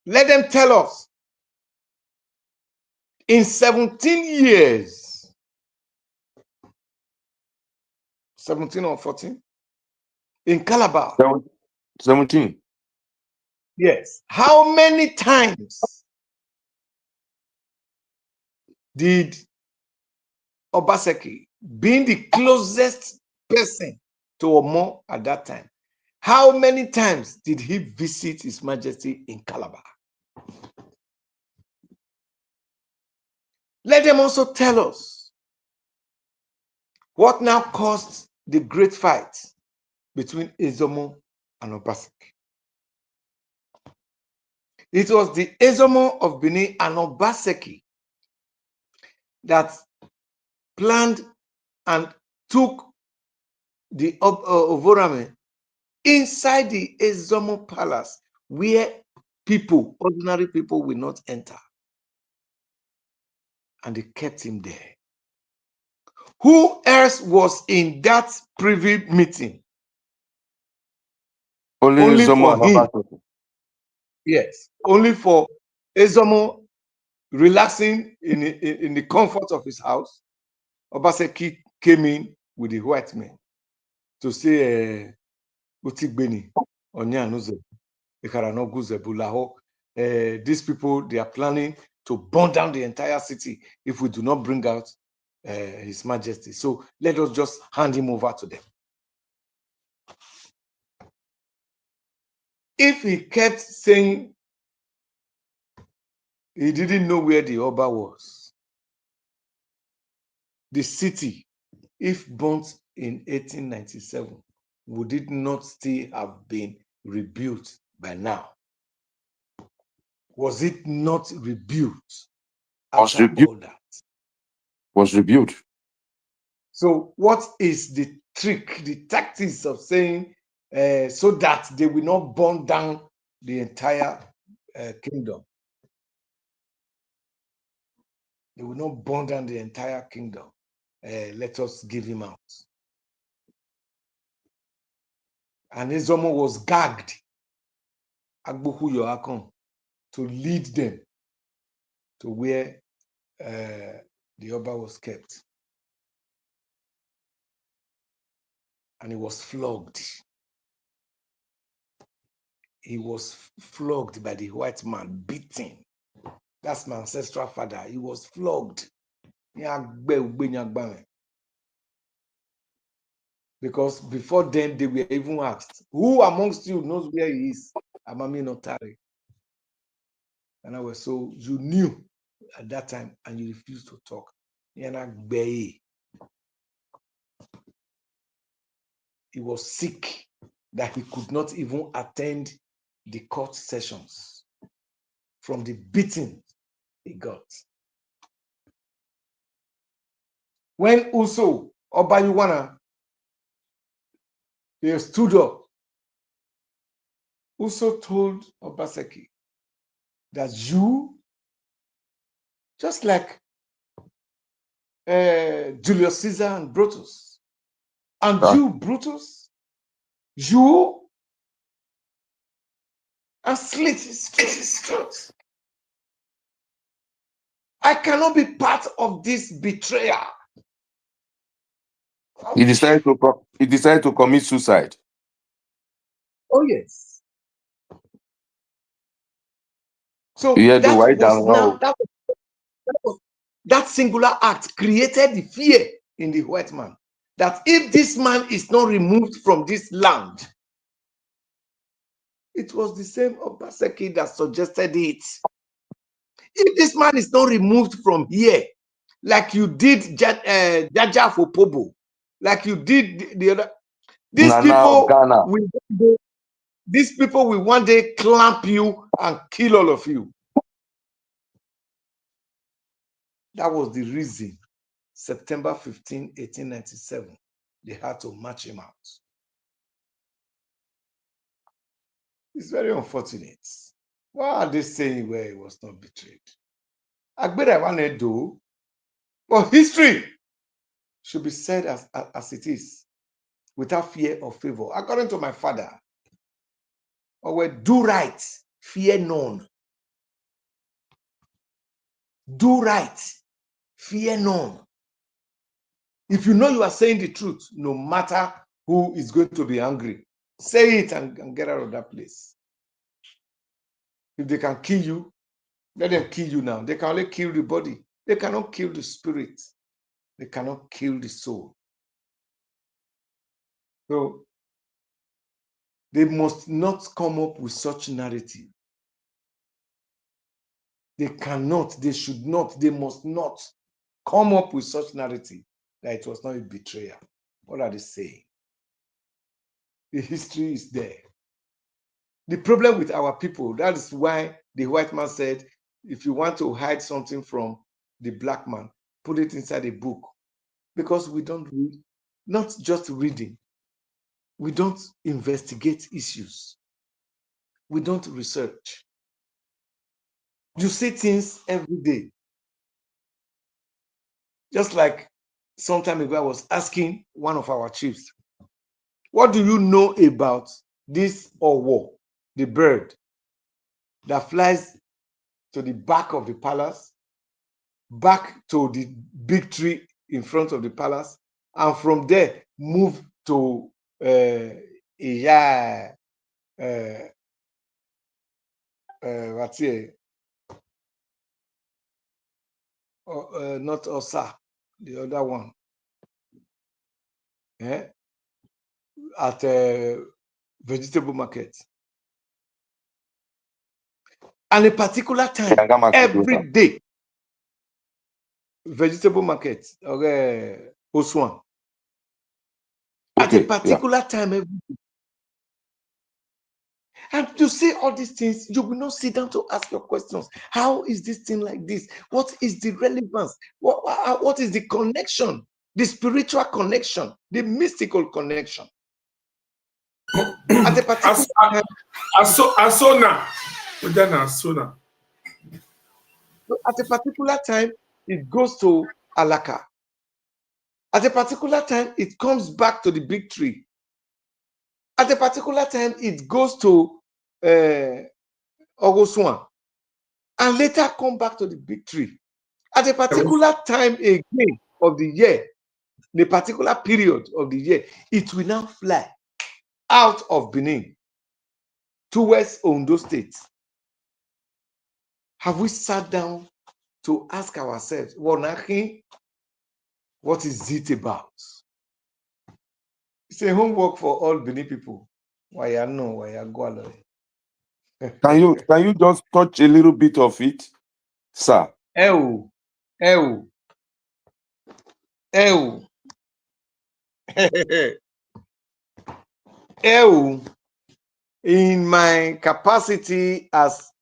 Let them tell us, in 17 years, 17 or 14, in Calabar. 17. Yes. How many times did Obaseki, being the closest person to Omo at that time, how many times did he visit His Majesty in Calabar? Let them also tell us what now caused the great fight between Ezomo and Obaseki. It was the Ezomo of Benin and Obaseki that planned and took the Ovorame inside the Ezomo palace, where ordinary people, will not enter. And they kept him there. Who else was in that privy meeting? Only for him. Yes, only for Ezomo relaxing in the comfort of his house. Obaseki came in with the white men to say, these people, they are planning to burn down the entire city if we do not bring out His Majesty. So let us just hand him over to them. If he kept saying he didn't know where the Oba was, the city, if burnt in 1897, would it not still have been rebuilt by now? Was it not rebuilt after all that? Was rebuilt. So what is the trick, the tactics of saying so that they will not burn down the entire kingdom? They will not burn down the entire kingdom. Let us give him out. And Ezomo was gagged, Agboku Yoakon, to lead them to where the Oba was kept. And he was flogged. He was flogged by the white man, beaten. That's my ancestral father. He was flogged. Because before then, they were even asked, who amongst you knows where he is? Amami Notari. And I was so, you knew at that time and you refused to talk. He was sick that he could not even attend the court sessions from the beating he got. When also Obayuwana, he stood up, also told Obaseki that you, just like Julius Caesar and Brutus, and you, Brutus, you and slit his throat. I cannot be part of this betrayal. He decided to commit suicide. Oh yes. So Yeah, the that white was down now now. that singular act created the fear in the white man that if this man is not removed from this land, it was the same Obaseki that suggested it. If this man is not removed from here, like you did Jaja for Pobo, like you did the other, these people will one day clamp you and kill all of you. That was the reason, September 15, 1897, they had to march him out. It's very unfortunate. Why are they saying where he was not betrayed? Agbera wanted to, but history should be said as it is, without fear or favor. According to my father, or do right, fear none. Do right, fear none. If you know you are saying the truth, no matter who is going to be angry, say it and get out of that place. If they can kill you, let them kill you now. They can only kill the body. They cannot kill the spirit. They cannot kill the soul. So they must not come up with such narrative. They cannot, they should not, they must not come up with such narrative that it was not a betrayal. What are they saying? The history is there. The problem with our people, that is why the white man said, if you want to hide something from the black man, put it inside a book. Because we don't read, not just reading. We don't investigate issues. We don't research. You see things every day. Just like some time ago, I was asking one of our chiefs, what do you know about this owo, the bird that flies to the back of the palace, back to the big tree in front of the palace, and from there move to what's it? Not Osa, the other one. At a vegetable market. And a particular time, every day, vegetable market, Oswan. At a particular time, every day. And to say all these things, you will not sit down to ask your questions. How is this thing like this? What is the relevance? What is the connection? The spiritual connection, the mystical connection. At a particular time, at a particular time, it goes to Alaka. At a particular time, it comes back to the big tree. At a particular time, it goes to Ogoswan. And later come back to the big tree. At a particular time again of the year, the particular period of the year, it will now fly out of Benin towards Ondo State. Have we sat down to ask ourselves, what is it about? It's a homework for all Benin people. Why you know? Why you go along? Can you just touch a little bit of it, sir? Ew, ew, ew, ew. In my capacity as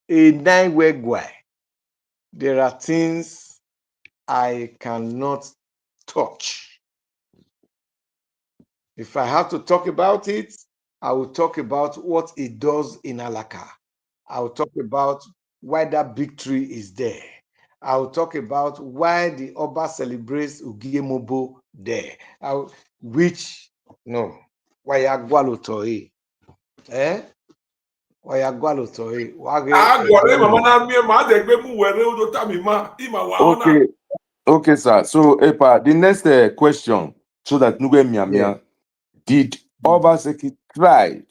a nine-way guy, there are things I cannot touch. If I have to talk about it, I will talk about what it does in Alaka. I will talk about why that big tree is there. I will talk about why the Oba celebrates Ugiyemobo there. Which, no, why Agwalotoi? Eh? Why Agwalotoi? Okay, sir. So, Epa, the next question, so that Nube Yeah. Miamia, did Obaseki tried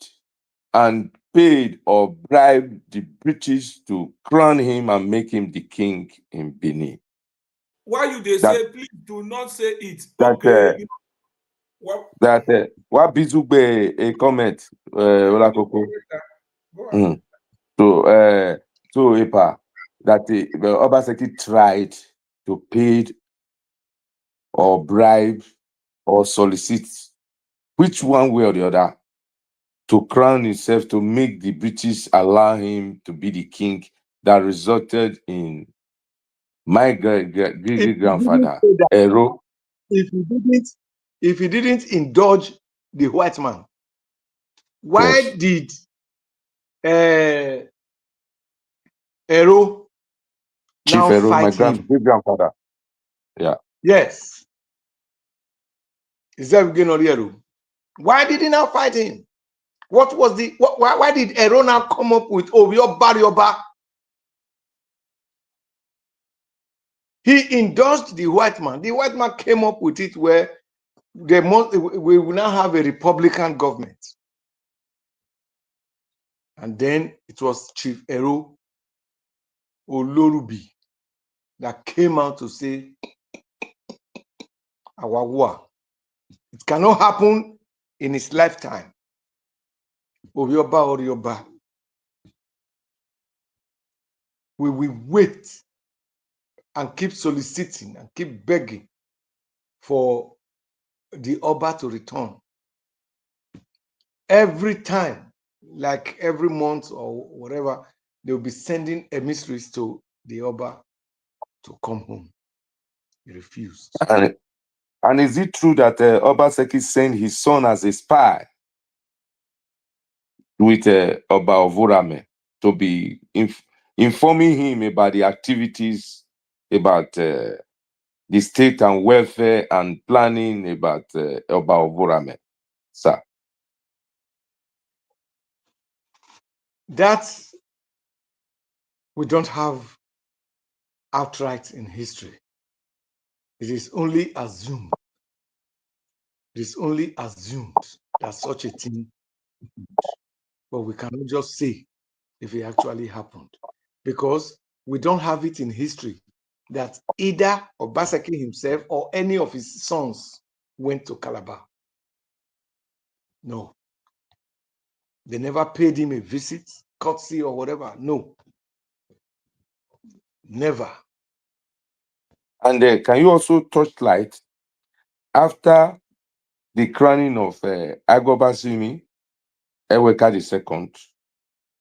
and paid or bribed the British to crown him and make him the king in Benin? Why you they That say, please do not say it. that Okay. what Bizugbe a comment, Olakoko. Go ahead. So Epa, that the Obaseki tried to pay or bribe or solicit, which one way or the other, to crown himself, to make the British allow him to be the king, that resulted in my great grandfather, Ero. If he didn't indulge the white man, why Yes, did Ero Chief now Ero, my fight him? great grandfather. Yeah. Yes. Is that again on Ero? Why did he now fight him? What was the why did Ero now come up with Rioba? He indulged the white man. The white man came up with it where we will now have a Republican government. And then it was Chief Ero Olorubi that came out to say, Awagwa, it cannot happen in his lifetime. Orioba. We will wait and keep soliciting and keep begging for the Oba to return. Every time, like every month or whatever, they'll be sending emissaries to the Oba to come home. He refused. And is it true that Obaseki sent his son as a spy with Oba Ovurame to be informing him about the activities, about the state and welfare and planning about Oba Ovurame, sir? That we don't have outright in history. It is only assumed. It is only assumed that such a thing happened. But we cannot just say if it actually happened, because we don't have it in history that either Obaseki himself or any of his sons went to Calabar. No. They never paid him a visit, courtesy or whatever. No. Never. And can you also touch light after the crowning of Agobasimi Eweka II?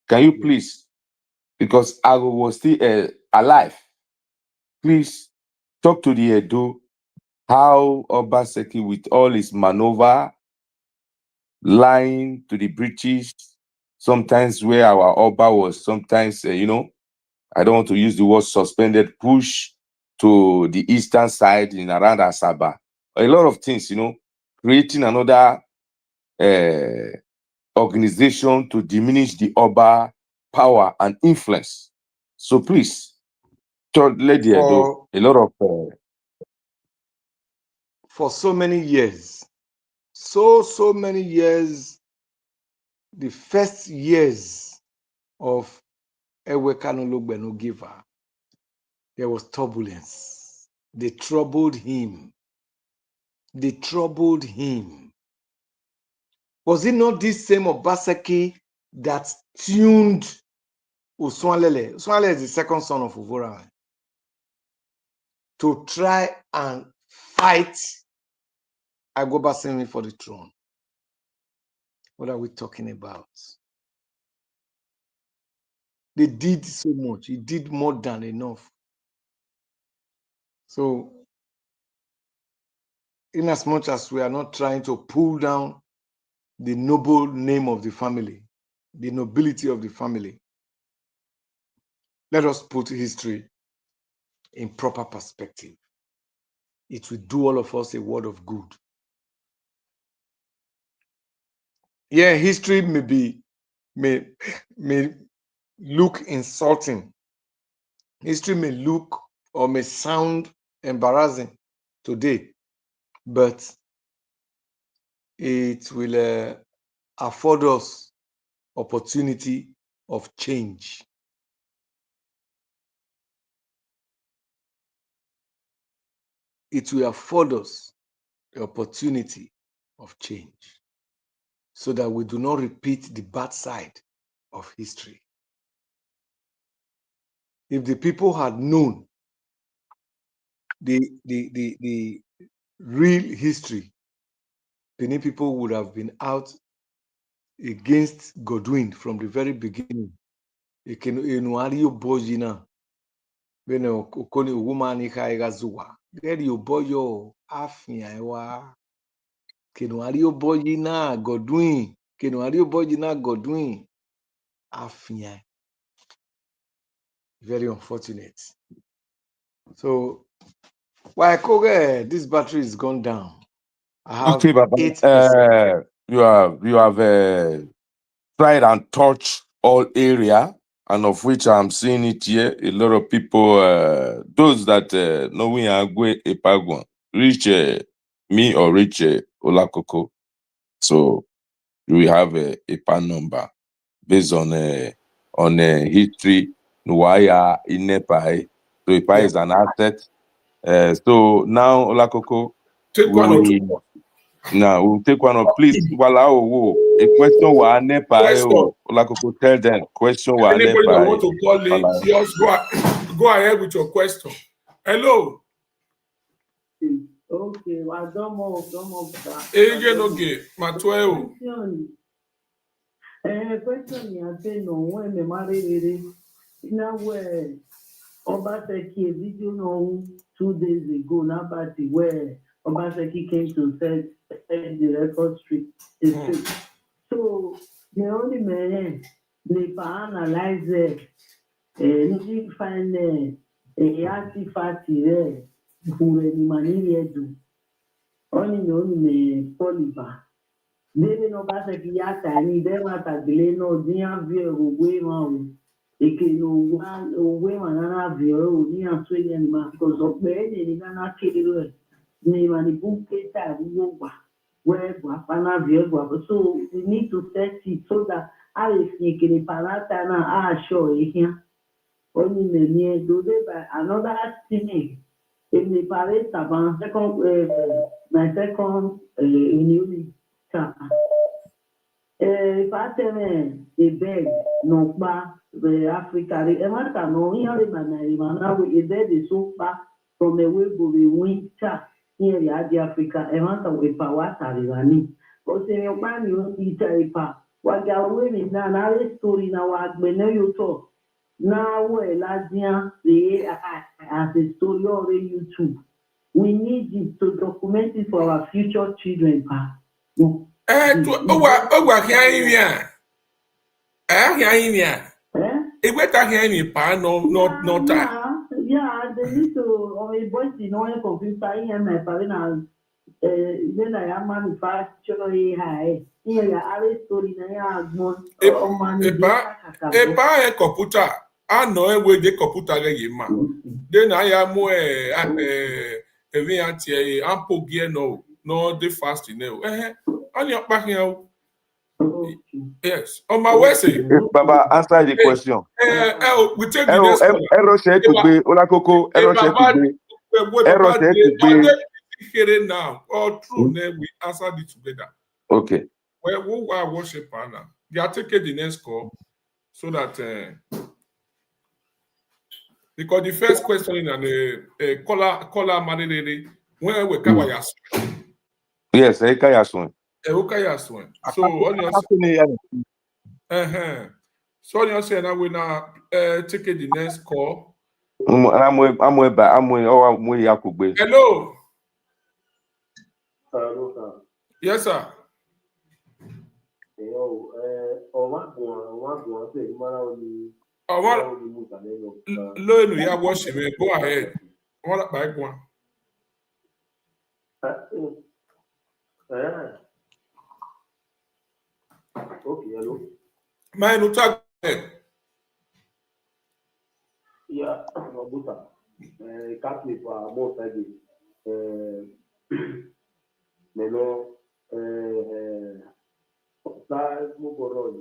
Can you please, because Ago was still alive, please talk to the Edo how Obaseki, with all his maneuver, lying to the British, sometimes where our Oba was sometimes, I don't want to use the word suspended, push to the eastern side in around Asaba. A lot of things, creating another organization to diminish the Oba power and influence. So please, let the Edo, a lot of for so many years, so many years, the first years of Ewekanologbeno Giver, there was turbulence. They troubled him. Was it not this same Obaseki that tuned Uswanlele? Uswanlele is the second son of Uvora, to try and fight Agobasemi for the throne. What are we talking about? They did so much. He did more than enough. So, in as much as we are not trying to pull down the noble name of the family, the nobility of the family, let us put history in proper perspective. It will do all of us a word of good. Yeah, history may look insulting. History may look or may sound embarrassing today, but it will afford us opportunity of change. It will afford us the opportunity of change so that we do not repeat the bad side of history. If the people had known the real history, Benin people would have been out against Godwin from the very beginning. Godwin. Very unfortunate. So, why this battery is gone down. I have Okay, Baba. 8%. You have tried and touched all area, and of which I'm seeing it here. A lot of people, those that know we are going Epagwan, reach me or reach Olakoko. So we have a PAN number based on history. Why in Nepal? So Nepal is an asset. So now Olakoko, Take one or two. now we'll take one of please. Walao, a question wa Nepal. Olakoko, tell them question wa Anybody that want Nepal. to call it, just go ahead with your question. Hello. Okay, well, don't move. Okay, Matweo. Question you say no when me marry now where Obaseki video no 2 days ago now party where Obaseki came to set the record straight. So the only man they analyze it, they find a artifact there who any money do. Only me Poliba. Dele no Obaseki yata ni dema tagile no dia view we ma eke no one we manana view ni asweli ni ma because of ni na kiri ni mani bunke ta wo where pana view so we need to set it so that if you can parata na show here only me do they by another thing in the parade second my second in Fateme a bed no ba Africa the America no here na we a bed is so far from the way go the winter here the Africa America we power tarivani o se yo pa ni o ti taipa wa ga we mi na story na wa gbe na yo to na we ladia the as a story on YouTube we need it to document it for our future children pa. Yeah, they need to or a voice in oil computer in my parents then I am manufacture high. Here are story na ya agmon o mani Epa computer ano ewe de computer ge yema. Then I am we anti ampo gear no the fast no. Only up back here. Yes. On my way say. Baba, answer the question. We take the next one. Error share to be Olakoko. Error share to be. Error share to be. Here now. All true. Then we answer it together. Okay. Well, who are worship now? They are taking the next call so that because the first question and caller Marirere, when we cover your Yes, Ekayaswin. So on your so on your say now we now take the next call. I'm Yakugbe. Hello. Hello, sir. Yes, sir. Yo, say, Lo ya worship me. Go ahead. What by one? Okay, hello. My no talk ahead. Yeah, Buta. Catholic for most I Meno, Star Mukoroni,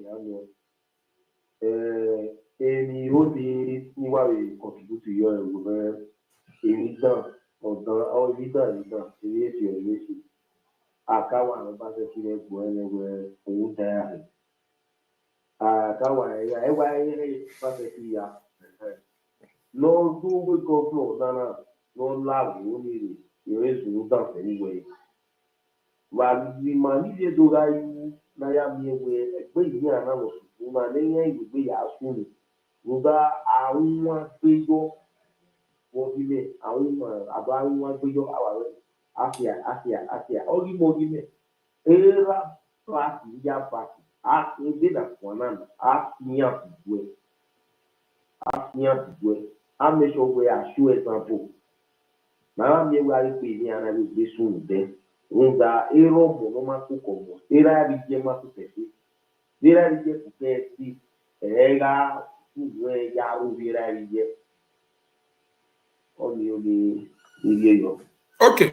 Emi Odi, Niwa, contribute to your government. Évident, évident, c'est akawa no ba se kire gbo ene ohun da akawa ya e wa ere ba se ki ya no do we go flow no la wo ni ri ere su da se ni we wa ni ma ni je do ga yu na ya mi we egbe yi ana lo su ma le yen igbe ya su ni wo ba àwọn pejo wo bi le àwọn aba àwọn pejo awa Asia. Ogi mogi era pati ya pati. Ebe na kwanana. Nya kubwe. Make sure we are sure example. Na mi we are pe ni ana bi sun de. Nga ero mo no ma ku komo. Era bi je ma ku tesi. Era bi je ku tesi. Era we ya ru bi era bi je. Oni yo. Okay.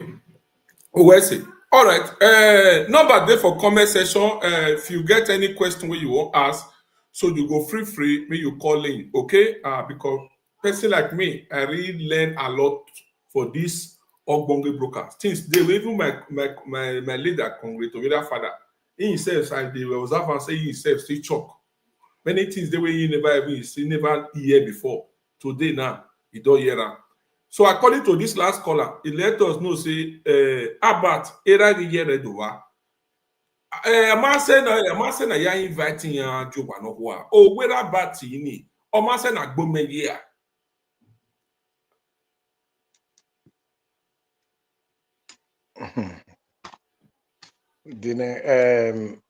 Owesi. All right. Number there for comment section. If you get any question where you want ask, so you go free, may you call in, okay? Because person like me, I really learn a lot for this Ogbonge broker. Things they even my leader, congratulated father, he himself, and they was have and say he himself still chop. Many things the way he never hear before. Today now, he don't hear am. So according to this last caller, he let us know say Abat era the year redowa. Am say na ya inviting ya Joba no wa. O where Abat ni. O ma say na gbome year. Dine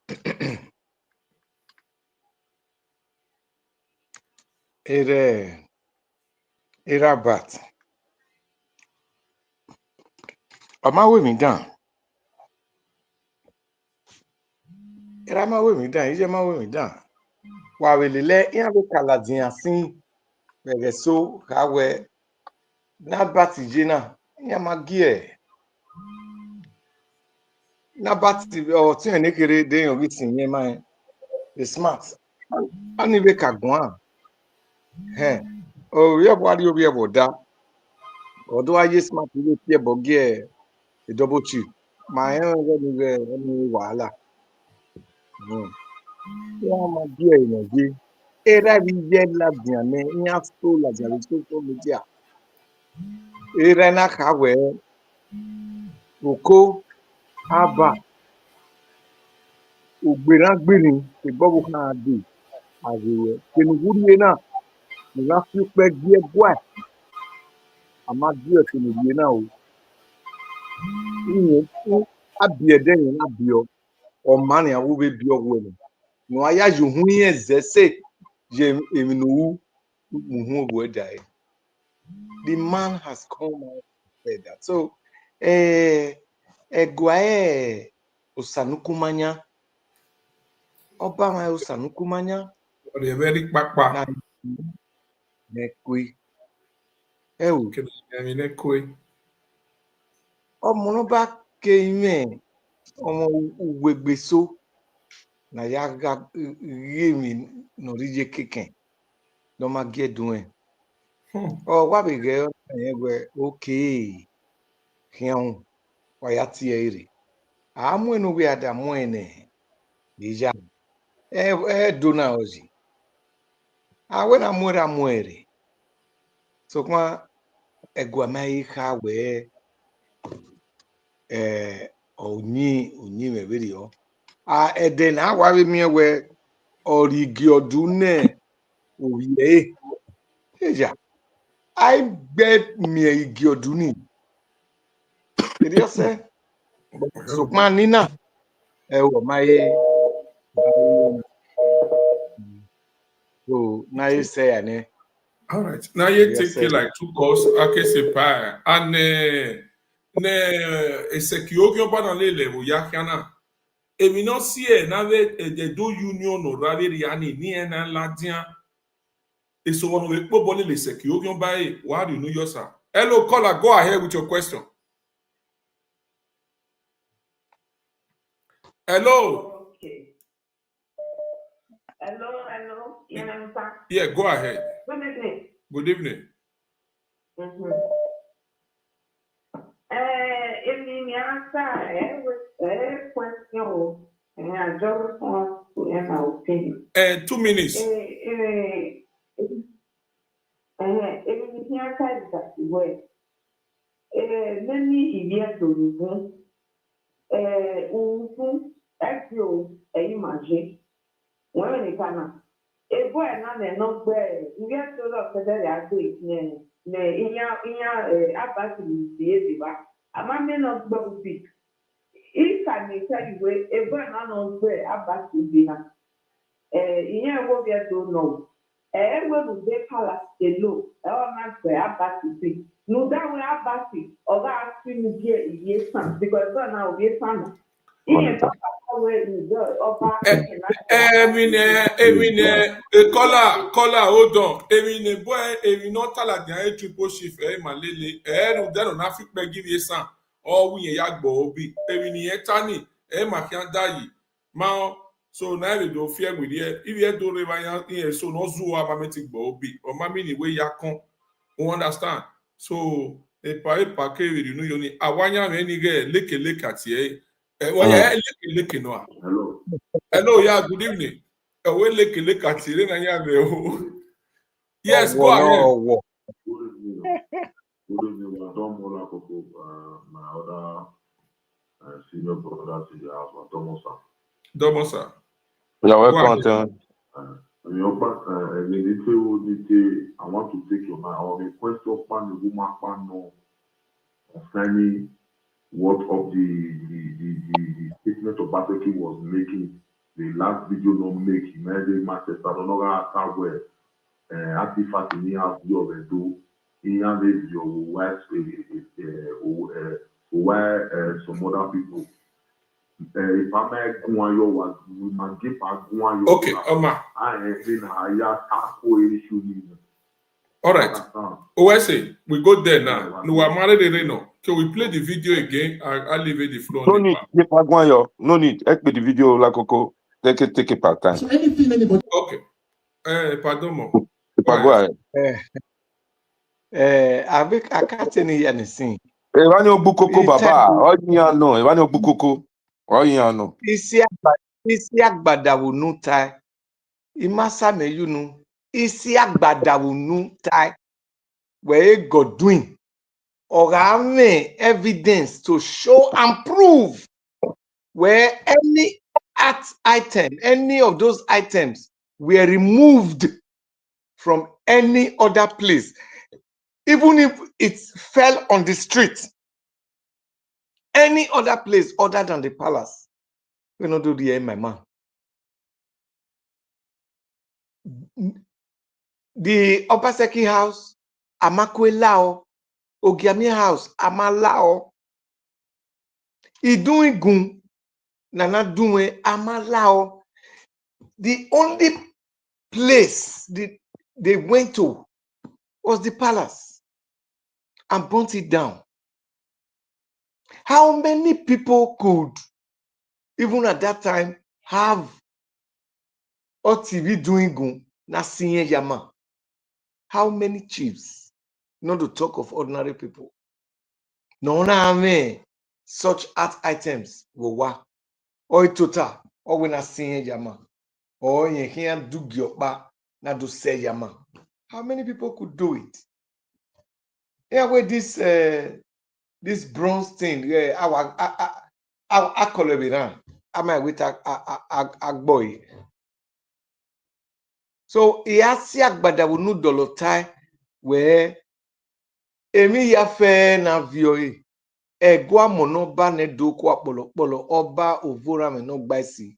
era bat. Ama we mi down. Era ma we mi down. Ije ma we mi down. Wa we le yan be kaladin asin. Bẹ̀rẹ̀ so kawe na bat je na. Yan ma gie. Na bat o ti en kere de yan bi tin yen ma the smart. Ani be kagbon. O ye bo ari obi e bo da. Odo aye smart ile ti e bo gie e double chi. Ma en ni wahala. Yan ma gie yan je. Era bi je la bian me yan so la ja so media. Era na kawe oko aba ògbérágbèrin ìgbọ́wọ́ kan àdè àrèwẹ̀ tenugudie náà nìyá fi pẹ́ díẹ̀ bọ́ẹ̀ àmà díẹ̀ tenugudie náà o ìyẹn fún abìẹ̀dẹ́ yẹn lábìọ́ ọ̀ma ni àwọn bẹ bíọ́ wọ̀ ni nù ayá yìí hu yẹn zẹ́sẹ̀ yẹ èmi nìwú muhu òwò ẹ̀dá yẹ the man has come out and said that so ẹ̀gọ́ ẹ̀ ọ̀sánukúmányá ọba máa ọ̀sánukúmányá. Or the very kpakpa. Na nekwe ewu ọmọ no bá ké ime ọmọ uwegbeso na ya ga rie mi n'orije keken lọ ma gé dùn ẹ ọ wá bègẹ ẹgbẹ òkè hìẹun wàyà tiẹ rè àmú ẹnu wí àdàmú ẹ nẹ Deja. Dona hoje. When muere. So kwa egwamai ha we onyi me video. Eden awawe mi we origi odune oye. Deja. I bet me igi oduni. Did you say? So kwa nina my so now you say ane. All right. Now you Yes, take it like 2 calls. Okay, c'est pas. And Esekio ba na lele wo yakiana. Emi no see na ve de do union no rave riani ni na ladian. E so one we po bole le Esekio ba e wa do know yourself. Hello caller, go ahead with your question. Hello. Okay. Hello. Yeah, go ahead. Good evening. Good evening. In the answer, question, and I just want to end my opinion. 2 minutes. If I may tell you, a boy not where about to be now. What we don't know. Everyone will be palace alone. Not where about to be. No, that way about it. Or that asking here is son because now we are son. Caller, hold on. Boy, not tell the triple shift, malele, no, then on Africa give you some. Or we yagbo obi, tani, makian dayi. Mao, so now we don't fear with you. If you don't revive, so no zoo amametic bobi, or mammy way yakon, who understand. So, a packet, you know, you need awanya any leke at ye. Well, yeah, leke no. Hello. Hello, yeah, good evening. Leke at ye. Yes, go ahead. Good evening. Good evening. Madam Olakoko, my other senior brother to the house, Domosa. You're welcome. I want to take your mind. I request your pan the woman no concerning what of the statement of Obaseki was making. The last video no make him Manchester no ga where artifact in the house of the do in the video where some other people. If I make one yo we must give one yo. Okay, Oma. All right. OSA, we go there now. No, I'm married the Reno. Can we play the video again? I'll leave it the floor. No need. No need. Ekpe the video Olakoko. Take it part time. So anything anybody. Okay. Pardon mo. Go ahead. I can't any anything. Evani Obukoko Baba. Oyano. Evani Obukoko. Oyano. Isi agbada wo nu tai. Imasa me yunu. Isi agbada wo nu tai. Where God doing. Or have evidence to show and prove where any item, any of those items were removed from any other place, even if it fell on the street, any other place other than the palace. We not do the my man. The Obaseki house, Amakwe Lao, Ogiami house, Amalao. He doing gun, Nana doing Amalao. The only place they went to was the palace and burnt it down. How many people could, even at that time, have OTV doing gun na sinye yama? How many chiefs? Not to talk of ordinary people. No, such art items were or total or when I see yama, or you can't do gyopa, not do say yama. How many people could do it? Yeah, with this bronze thing, yeah, I call it around. I might with a boy. So he has but will no dollar tie where Emi ya fe na vioe. Egwa monoba ne doko apolo oba ovora me no gbaisi.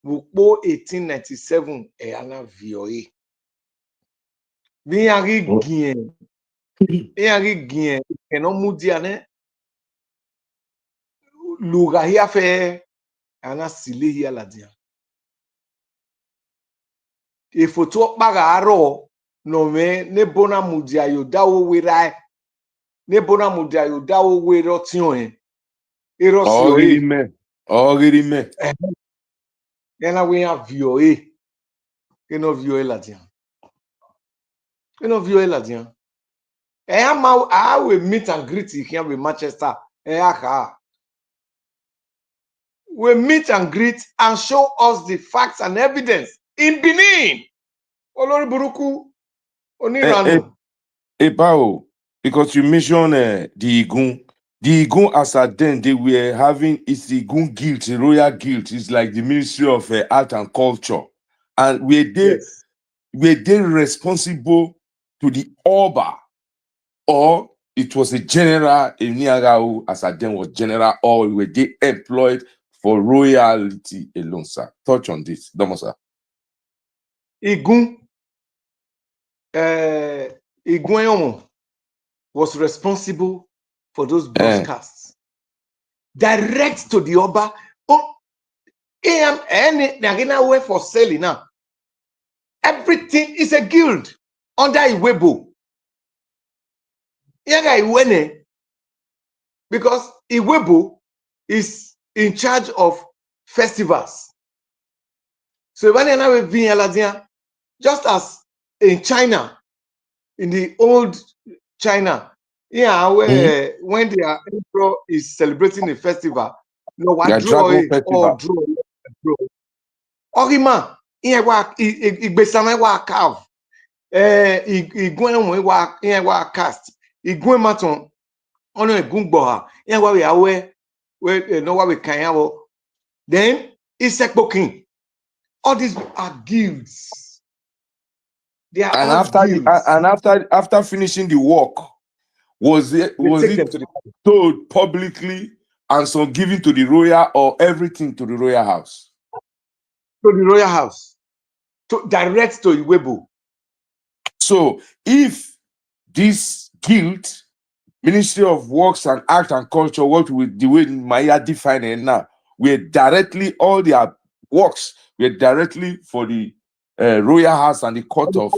Wukpo 1897 ana vioe. Mi ari gien. Mi ari gien. Eno mudia ne. Luga ya fe ana sile ya la dia. E foto baga aro no me ne bona mudia yo dawo wera. Ne bona mudia yo dawo wera tion e. Ero Ogiri sioe. me. Ogiri me. Ena we ya vioe. Eno vioe la dia. Eno vioe la dia. I will meet and greet here with Manchester. We meet and greet and show us the facts and evidence in Benin. Olori Buruku, Oniranu. Bao, because you mentioned the Igun. The Igun, as at then, they were having it's the Igun guild, the royal guild. It's like the Ministry of Art and Culture. And Yes. were they responsible to the Oba, or it was a general in Niagara, as at then was general, or were they employed for royalty alone, sir? Touch on this, Domosa. Igun, Igun was responsible for those broadcasts. Direct to the Oba. Oh, any for selling now. Everything is a guild under Iwebo. Because Iwebo is in charge of festivals. So when just as in China, in the old China, where when the emperor is celebrating the festival, no one draw it or draw. Orima, Igbesame wa carve. Igwen wa cast. Igwen maton. Ono egungboha. We know what we can. Then Isekpokin. All these are guilds. They are all guilds. After finishing the work, was it told publicly and some given to the royal or everything to the royal house? To the royal house. To direct to Iwebo. So if this guild, Ministry of Works and Art and Culture, worked with the way Maya defined it now, we're directly, all their works were directly for the royal house and the court of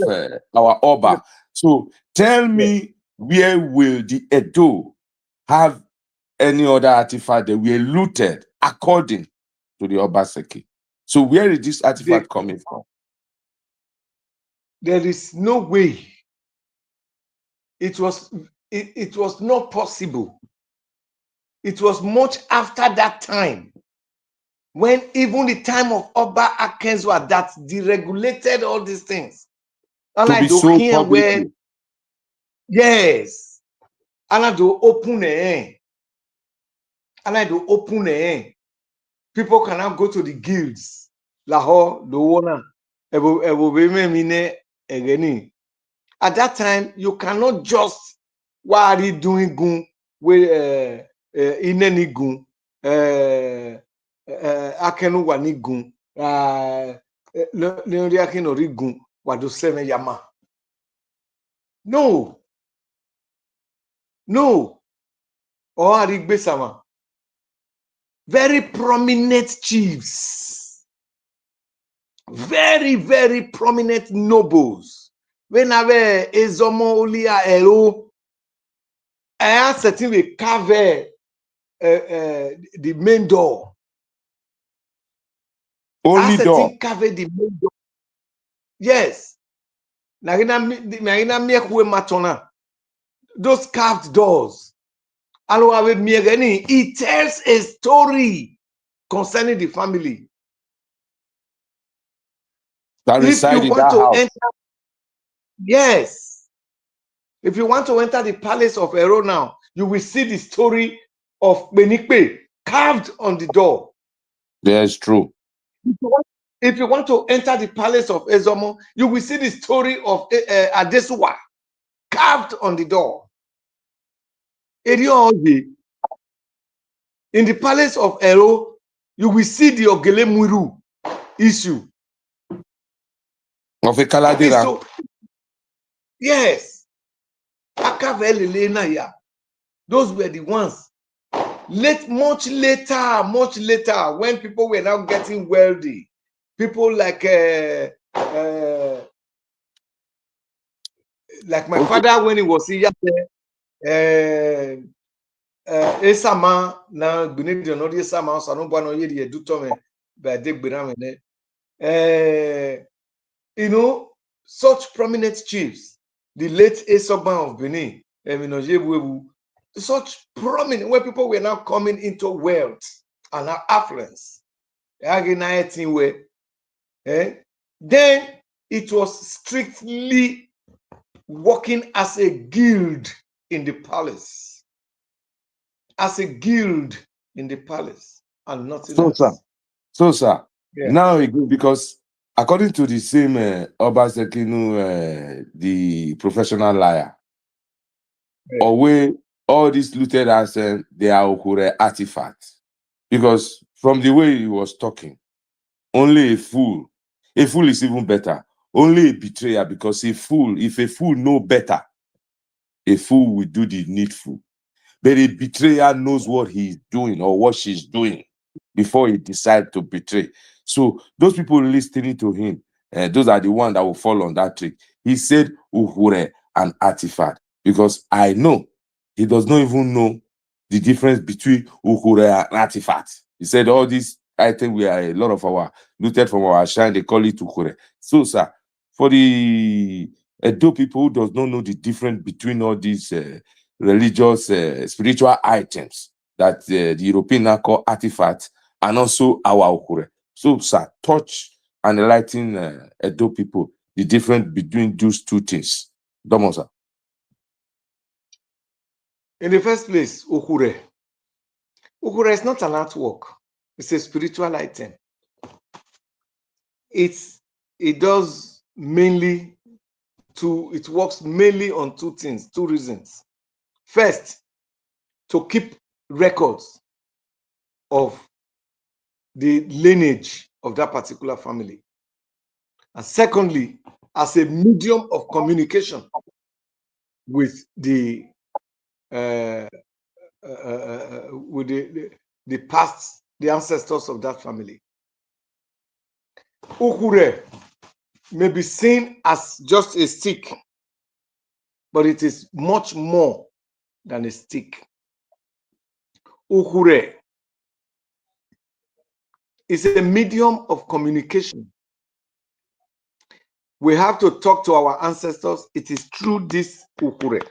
our Oba. So tell me, where will the Edo have any other artifact that were looted according to the Obaseki? So where is this artifact coming from? There is no way. It was not possible. It was much after that time, when even the time of Oba Akenzwa that deregulated all these things. And to be so publicly. Yes. And I do open people cannot go to the guilds. Lahore, Luwana, at that time, you cannot just what are you doing gun with in any gun akenu wani gun le akenu ri gun wado seme yama. No. Or Arigbe Sama. Very prominent chiefs. Very, very prominent nobles. When I have Ezomo Olia Ero, I have certain we cover the main door. Only door. Cover the main door. Yes. Those carved doors. It tells a story concerning the family. that If reside you in want that to house. enter, yes. If you want to enter the palace of Ero now, you will see the story of Benikpe carved on the door. That's true. If you want to enter the palace of Ezomo, you will see the story of Adesuwa carved on the door. In the palace of Ero, you will see the Ogele Muru issue. Of a Kaladira. So, yes, those were the ones. Much later, when people were now getting wealthy, people like my father when he was here, Esama na Benedict no Esama Sanubwa no ye de Dutome by Deg Biramene. You know, such prominent chiefs, the late Esoban of Benin, such prominent, where people were now coming into wealth and affluence. Then it was strictly working as a guild in the palace. As a guild in the palace and nothing else. Sir, Yeah. now because according to the same Obaseki, the professional liar, Yeah. away all these looted assets, they are Okure artifacts. Because from the way he was talking, only a fool is even better. Only a betrayer, because if a fool know better, a fool will do the needful. But a betrayer knows what he's doing or what she's doing before he decides to betray. So those people listening to him, those are the ones that will fall on that trick. He said Uhure an artifact, because I know he does not even know the difference between Uhure and artifact. He said all these items, we are a lot of our looted from our shrine, they call it Uhure. So, sir, for the Edo people who does not know the difference between all these religious, spiritual items that the European now call artifacts, and also our Okure. So, sir, touch and enlighten Edo people the difference between those two things. Domo, sir. In the first place, Ukure is not an artwork. It's a spiritual item. It works mainly on two things, two reasons. First, to keep records of the lineage of that particular family. And secondly, as a medium of communication with the past, the ancestors of that family. Ukure may be seen as just a stick, but it is much more than a stick. Ukure is a medium of communication. We have to talk to our ancestors. It is through this ukure,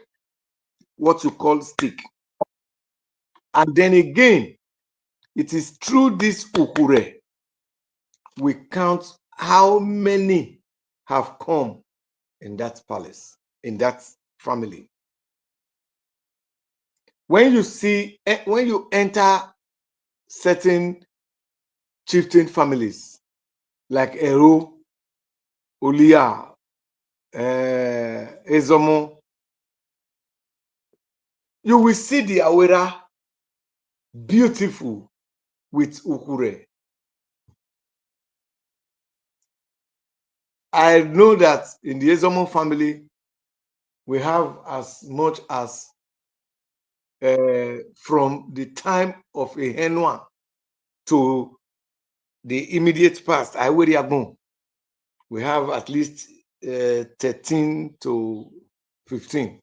what you call stick. And then again, it is through this ukure we count how many have come in that palace, in that family. When you enter certain chieftain families like Ero, Olia, Ezomo, you will see the Awera beautiful with Ukure. I know that in the Ezomo family, we have as much as from the time of Ehenwa to the immediate past, we have at least 13 to 15.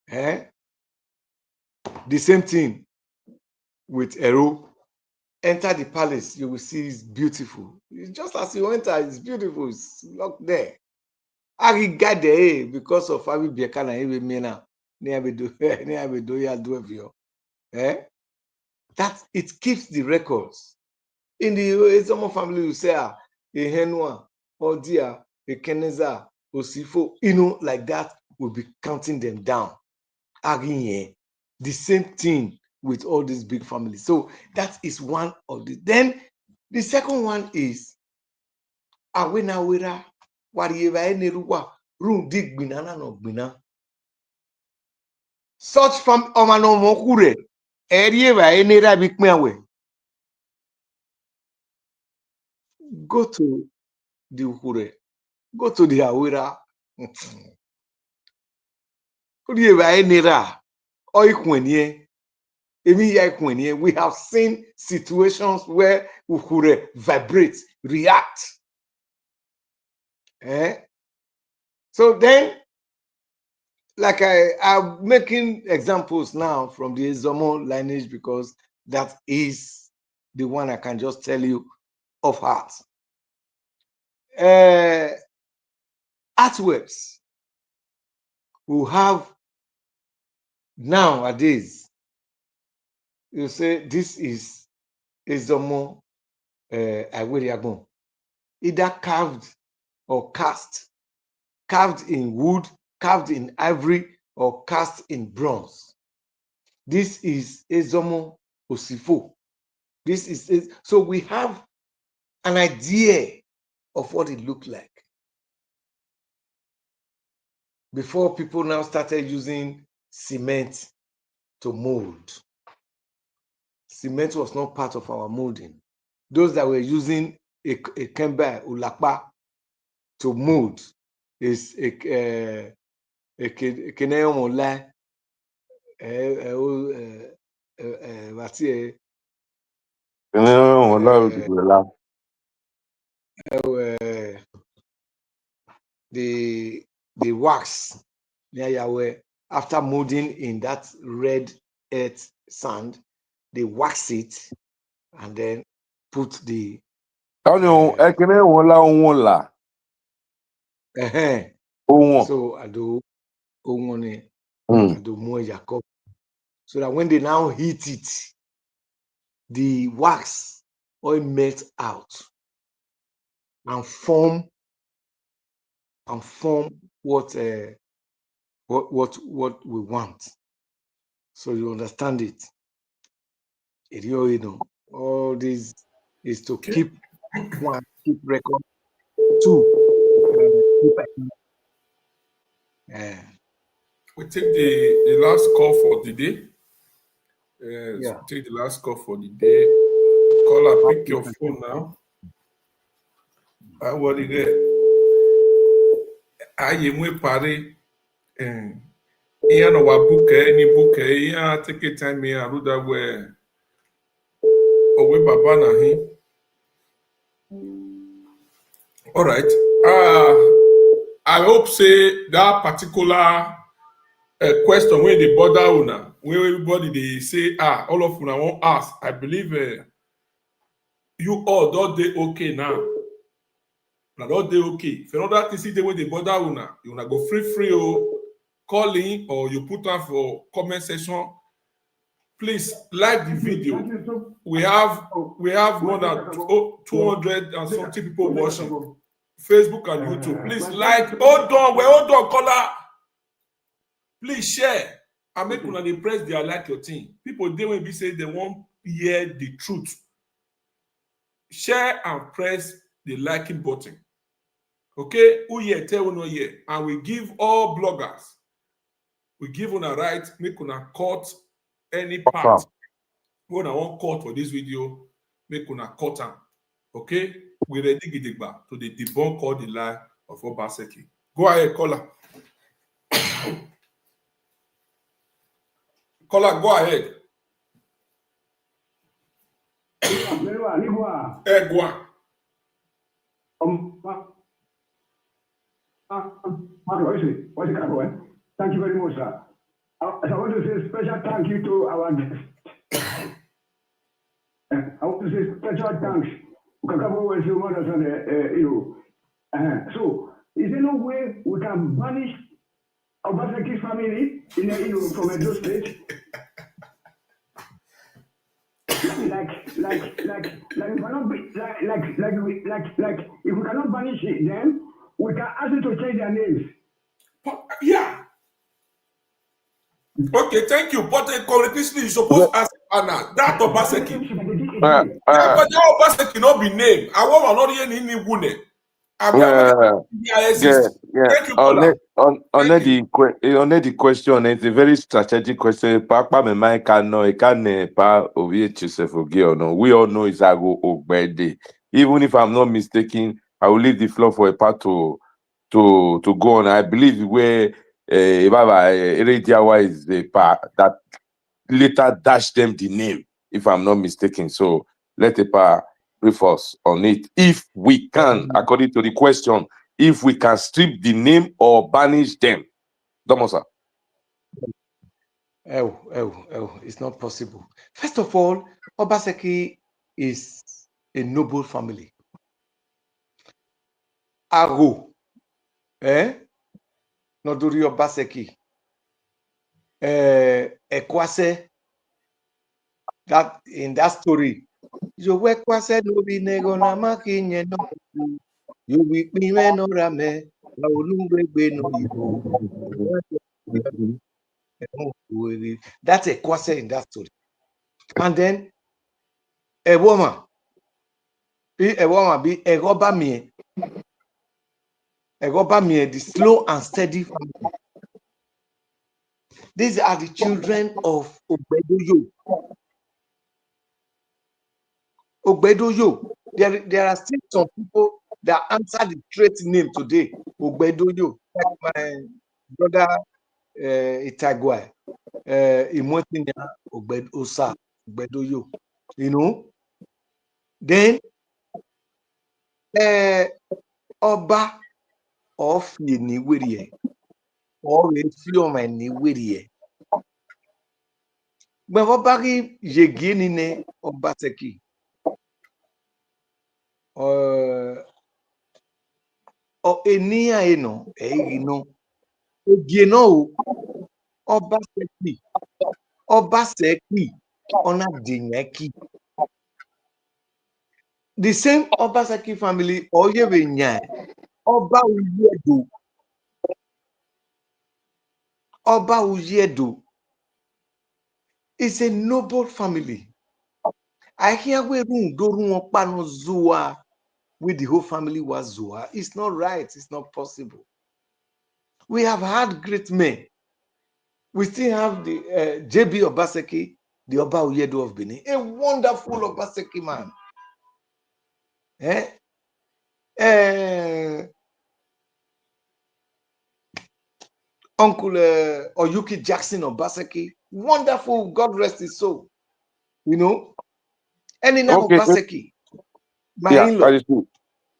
The same thing with Ero. Enter the palace, you will see it's beautiful. It's just as you enter, it's beautiful. It's locked there. I got there because of Abi Biakana even me now. That it keeps the records. In the Ezomo family, you say, Ehenua, Odia, Ekeneza, Osifo, like that, we'll be counting them down. Again, the same thing with all these big families. So that is one of the. Then the second one is Awena Wera, Warieva Enerua, Room Dig Binana no Bina. Such from Omano Mokure, Erieva Enera Bikmewe. Go to the Ukure, go to the Awera. Orieva Enera, Oikwenye. We have seen situations where Ukure vibrate, react. So then, like I'm making examples now from the Ezomo lineage because that is the one I can just tell you of heart. Artworks who have nowadays, you say this is Ezomo Aweriagbon, either carved or cast, carved in wood, carved in ivory, or cast in bronze. This is Ezomo Osifo. This is so we have an idea of what it looked like before people now started using cement to mold. Cement was not part of our molding. Those that were using a kemba ulakpa to mold is a keneyon online. The wax where after molding in that red earth sand, they wax it and then put the so ado so that when they now heat it, the wax oil melt out and form what we want. So you understand it. All this is to keep one, keep record. Two, we take the last call for the day. Yeah. Take the last call for the day. Caller, pick your phone now. What is it? Aye, we party. Iya no wa book any book. Iya take a time here. I do that where. Owe baba na him. All right. I hope say that particular question when they bother una, when everybody they say all of una won't ask. I believe you all don't they okay now. Now don't they okay. If another thing see the way they bother una, you wanna go free or call in or you put on for comment section. Please like the video. We have more than 200 and something people watching. Facebook and YouTube. Please like. Hold on, caller. Please share. And make una dey press their like your thing. People they will be say they won't hear the truth. Share and press the liking button. Okay? Who here tell no here. And we give all bloggers. We give una right, make una cut any part. When I want cut for this video, make una cut am. Okay? We ready gidigba to the debunk all the lie of Obaseki. Go ahead, caller. Caller, go ahead. Go on. Thank you very much, sir. I want to say a special thank you to our guest. I want to say special thanks. So, is there no way we can banish Obaseki's family from Edo State? we cannot be like if we cannot banish it, then we can ask them to change their names. Yeah. Okay, thank you. But collectively, you supposed to ask Anna that Obaseki. Uh, Yeah, uh, but now Obaseki not be named. I want not hear any wune. I'm uh, yeah, exist. yeah. Thank you, Paula. On Thank you. the question, it's a very strategic question. Papa me mai kano, e kane pa ovi Joseph Ogio no. We all know it's Ago Ogbede. Even if I'm not mistaken, I will leave the floor for a part to go on. I believe where Baba Erediawa is the part that later dash them the name, if I'm not mistaken. So let Epa brief us on it. If we can, according to the question, if we can strip the name or banish them. Domosa. It's not possible. First of all, Obaseki is a noble family. Ago, Noduri Obaseki, Ekwase, that in that story, you Ekwase no be nego na makinye no, you be me no rame, na olungbe no ibo. That's Ekwase in that story. And then a woman be Egobamie, the slow and steady family. These are the children of Ogbedoyo. Ogbedoyo. There are still some people that answer the straight name today. Ogbedoyo. Like my brother Itagwai. Imotinya Ogbedoyo. You know? Then Oba of Yeniwirie. Or Refloma Niwirie. But Obari Yeginine Obaseki. Enia eno, no. Ogieno Obaseki, Ona Dinyeki. The same Obaseki family, Oyewenya, Oba Uyedo is a noble family. I hear we Dorun Pano Zua, with the whole family was Zua. It's not right, it's not possible. We have had great men. We still have the JB Obaseki, the Oba Uyedo of Benin, a wonderful Obaseki man. Uncle Oyuki Jackson Obaseki, wonderful, God rest his soul. You know, and in Okay. Obaseki, my Yeah, in-law. that is true.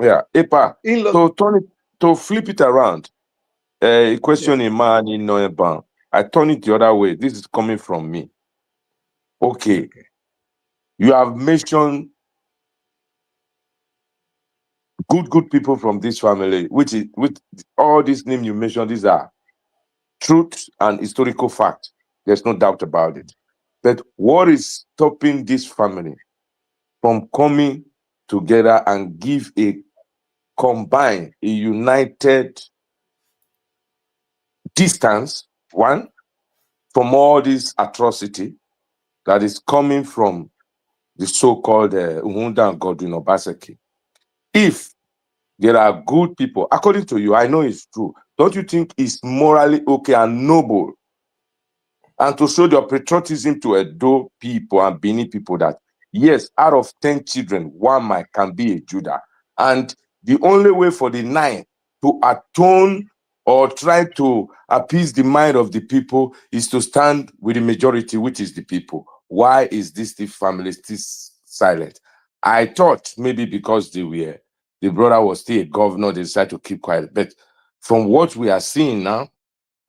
Yeah, Epa. In-law. So turn it, to flip it around. A question Yes. in man in Noeban. I turn it the other way. This is coming from me. Okay. You have mentioned good people from this family, which is with all these names you mentioned, these are truth and historical fact. There's no doubt about it. But what is stopping this family from coming together and give a combined, a united distance, one, from all this atrocity that is coming from the so-called Uhundan Obaseki? If there are good people, according to you, I know it's true. Don't you think it's morally okay and noble, and to show your patriotism to Edo people and Bini people that, yes, out of 10 children, one can be a Judah. And the only way for the 9 to atone or try to appease the mind of the people is to stand with the majority, which is the people. Why is this family still silent? I thought maybe because the brother was still a governor, they decided to keep quiet. But from what we are seeing now,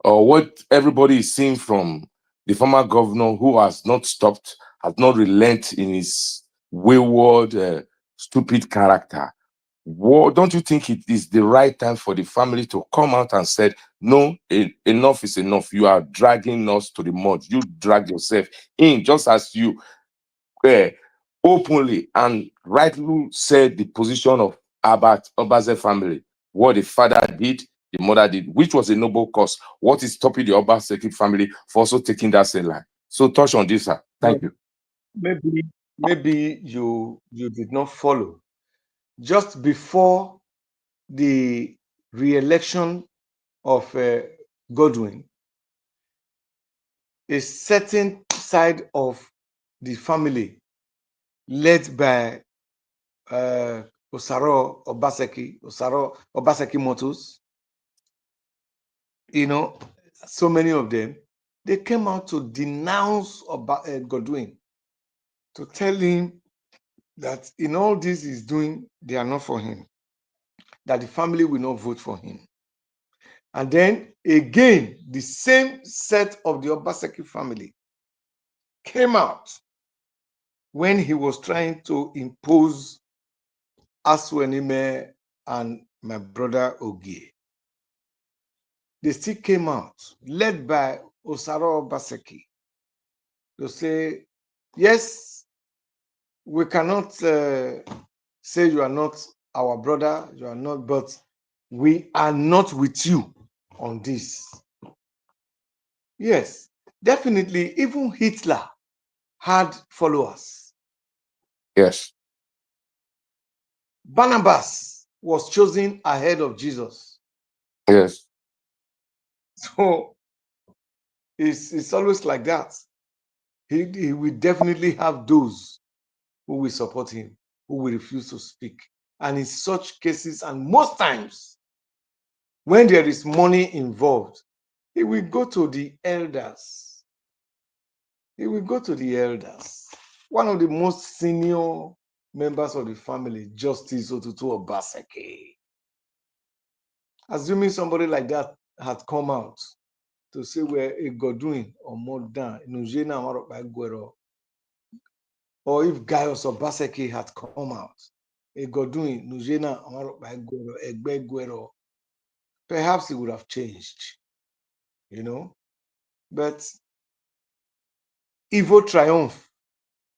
or what everybody is seeing from the former governor, who has not stopped, has not relented in his wayward, stupid character, don't you think it is the right time for the family to come out and say, no, enough is enough. You are dragging us to the mud. You drag yourself in, just as you openly and rightly said the position of Obase family, what the father did, the mother did, which was a noble cause. What is stopping the Obaseki family for also taking that same line? So touch on this, sir. Thank you. Maybe you did not follow. Just before the re-election of Godwin, a certain side of the family led by Osaro Obaseki Motors, so many of them, they came out to denounce Godwin, to tell him that in all this he's doing, they are not for him, that the family will not vote for him. And then again, the same set of the Obaseki family came out when he was trying to impose Aswenime and my brother Ogie. They still came out, led by Osaro Obaseki, to say, yes, we cannot say you are not our brother, you are not, but we are not with you on this. Yes, definitely, even Hitler had followers. Yes. Barnabas was chosen ahead of Jesus. Yes. So it's always like that. He will definitely have those who will support him, who will refuse to speak. And in such cases, and most times, when there is money involved, he will go to the elders. He will go to the elders. One of the most senior members of the family, Justice Otutu Obaseki. Assuming somebody like that had come out to say we're a Godwin or more than, or if Gaius Obaseki had come out, a Godwin, Nujena, Egbeguero, perhaps it would have changed, But evil triumph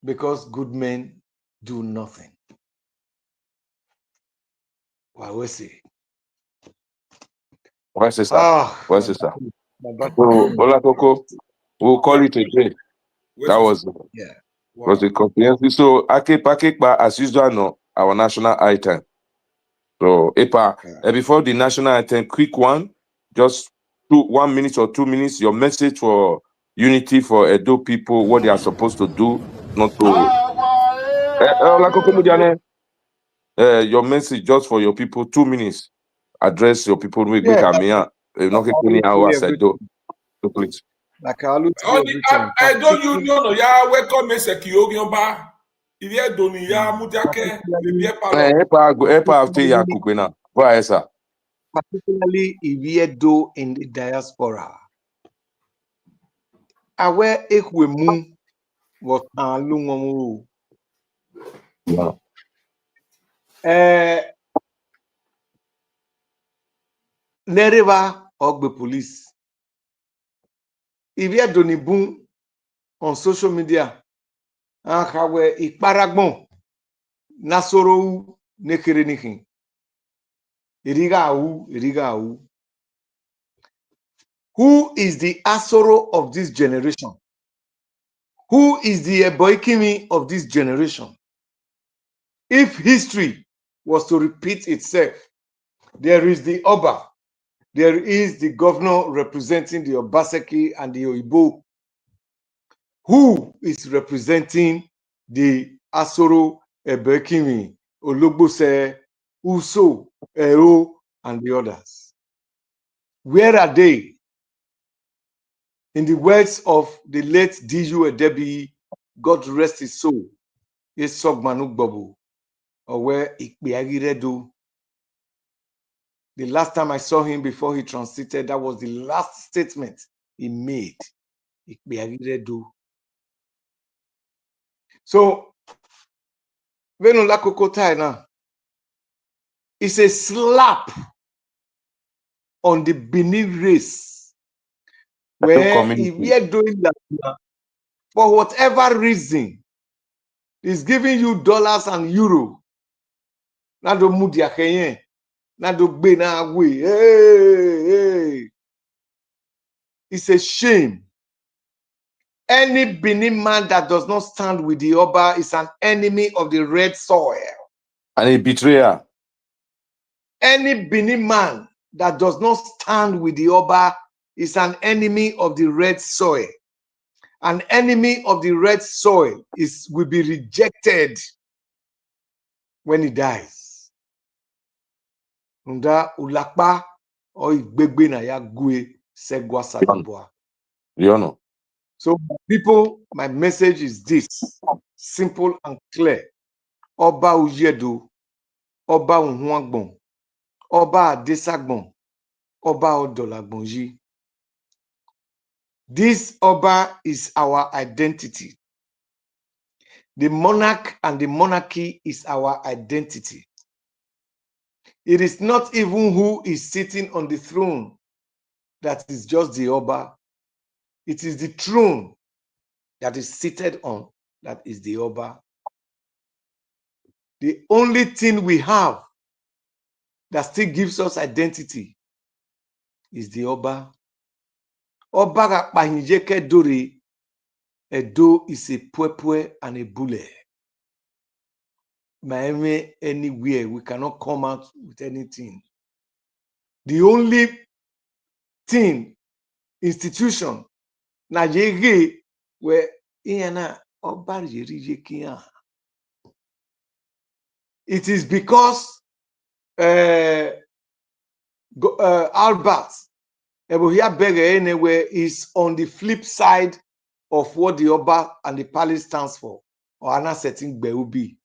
because good men do nothing. Well, we'll see. What's this, sir? What's this, sir? So, Olakoko, we'll call it a day. That was a comprehensive. So, Akekpa, as usual, no, our national item. So, before the national item, quick one, just 1 minute or 2 minutes, your message for unity for Edo people, what they are supposed to do, not to. Olakoko Mudiane, your message just for your people, 2 minutes. Address your people. Please. Like I always say every time. I don't union ya welcome Meseki Ogionba. Iye doni ya mujake iye particularly Iviedo in the diaspora. Awe Ekwemu was Alungomu. Nereva Ogbe police. Iviedo ni boom on social media. Akawe Ikparagbon Nasoro Nekerenikin. Iriga. Who is the Asoro of this generation? Who is the Eboikimi of this generation? If history was to repeat itself, there is the Oba, there is the governor representing the Obaseki and the Oibo. Who is representing the Asoro, Eboikimi, Ologbose, Uso, Ero, and the others? Where are they? In the words of the late D.U. Edebi, God rest his soul, Esogmanuk Bobo, or where Ikpeagiredo. The last time I saw him before he transited, that was the last statement he made. Ikpeagiredo. So, Olakoko Taina is a slap on the Benin race, where if we are doing that, for whatever reason, He's giving you dollars and euro. Na do mudia kenye. Na do gbe na we. Hey. It's a shame. Any Benin man that does not stand with the Oba is an enemy of the red soil. And a betrayer. Any Benin man that does not stand with the Oba is an enemy of the red soil. An enemy of the red soil will be rejected when he dies. Unda ulakpa or igbegbe na ya gwe segwa sadabwa. You know. So people, my message is this, simple and clear. Oba Ujedu, Oba Unhuagbon, Oba Adesagbon, Oba Odolagbonji. This Oba is our identity. The monarch and the monarchy is our identity. It is not even who is sitting on the throne that is just the Oba. It is the throne that is seated on that is the Oba. The only thing we have that still gives us identity is the Oba. Oba Gakpahinjeke Dori, Edo is a pwepwe and a bule. Miami, anywhere, we cannot come out with anything. The only thing, institution, na yege, where Iana Oba Yerijekia. It is because Albert Ebohia Bege anywhere is on the flip side of what the Oba and the palace stands for, or Anna setting Beubi.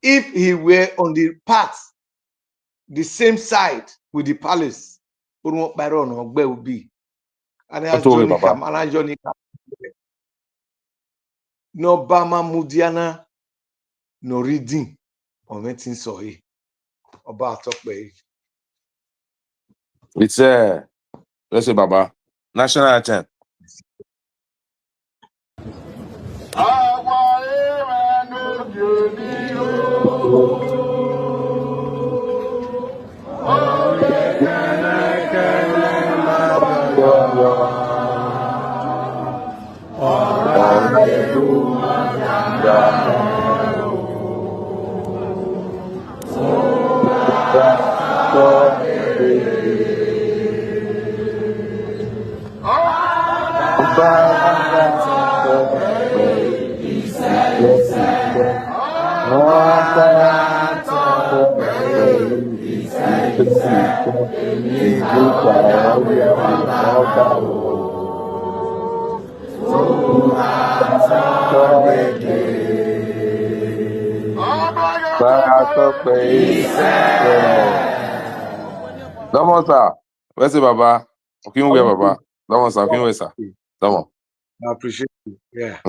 If he were on the path, the same side with the palace, and as Johnny Kam, and Johnny Kam, no Bama Mudiana, no reading, or meeting sorry about talk by. It's let's say Baba, national anthem. Come sir. Where's the Baba? Okay, Baba. Come on, sir. Okay, sir. Come on. I appreciate it. Yeah.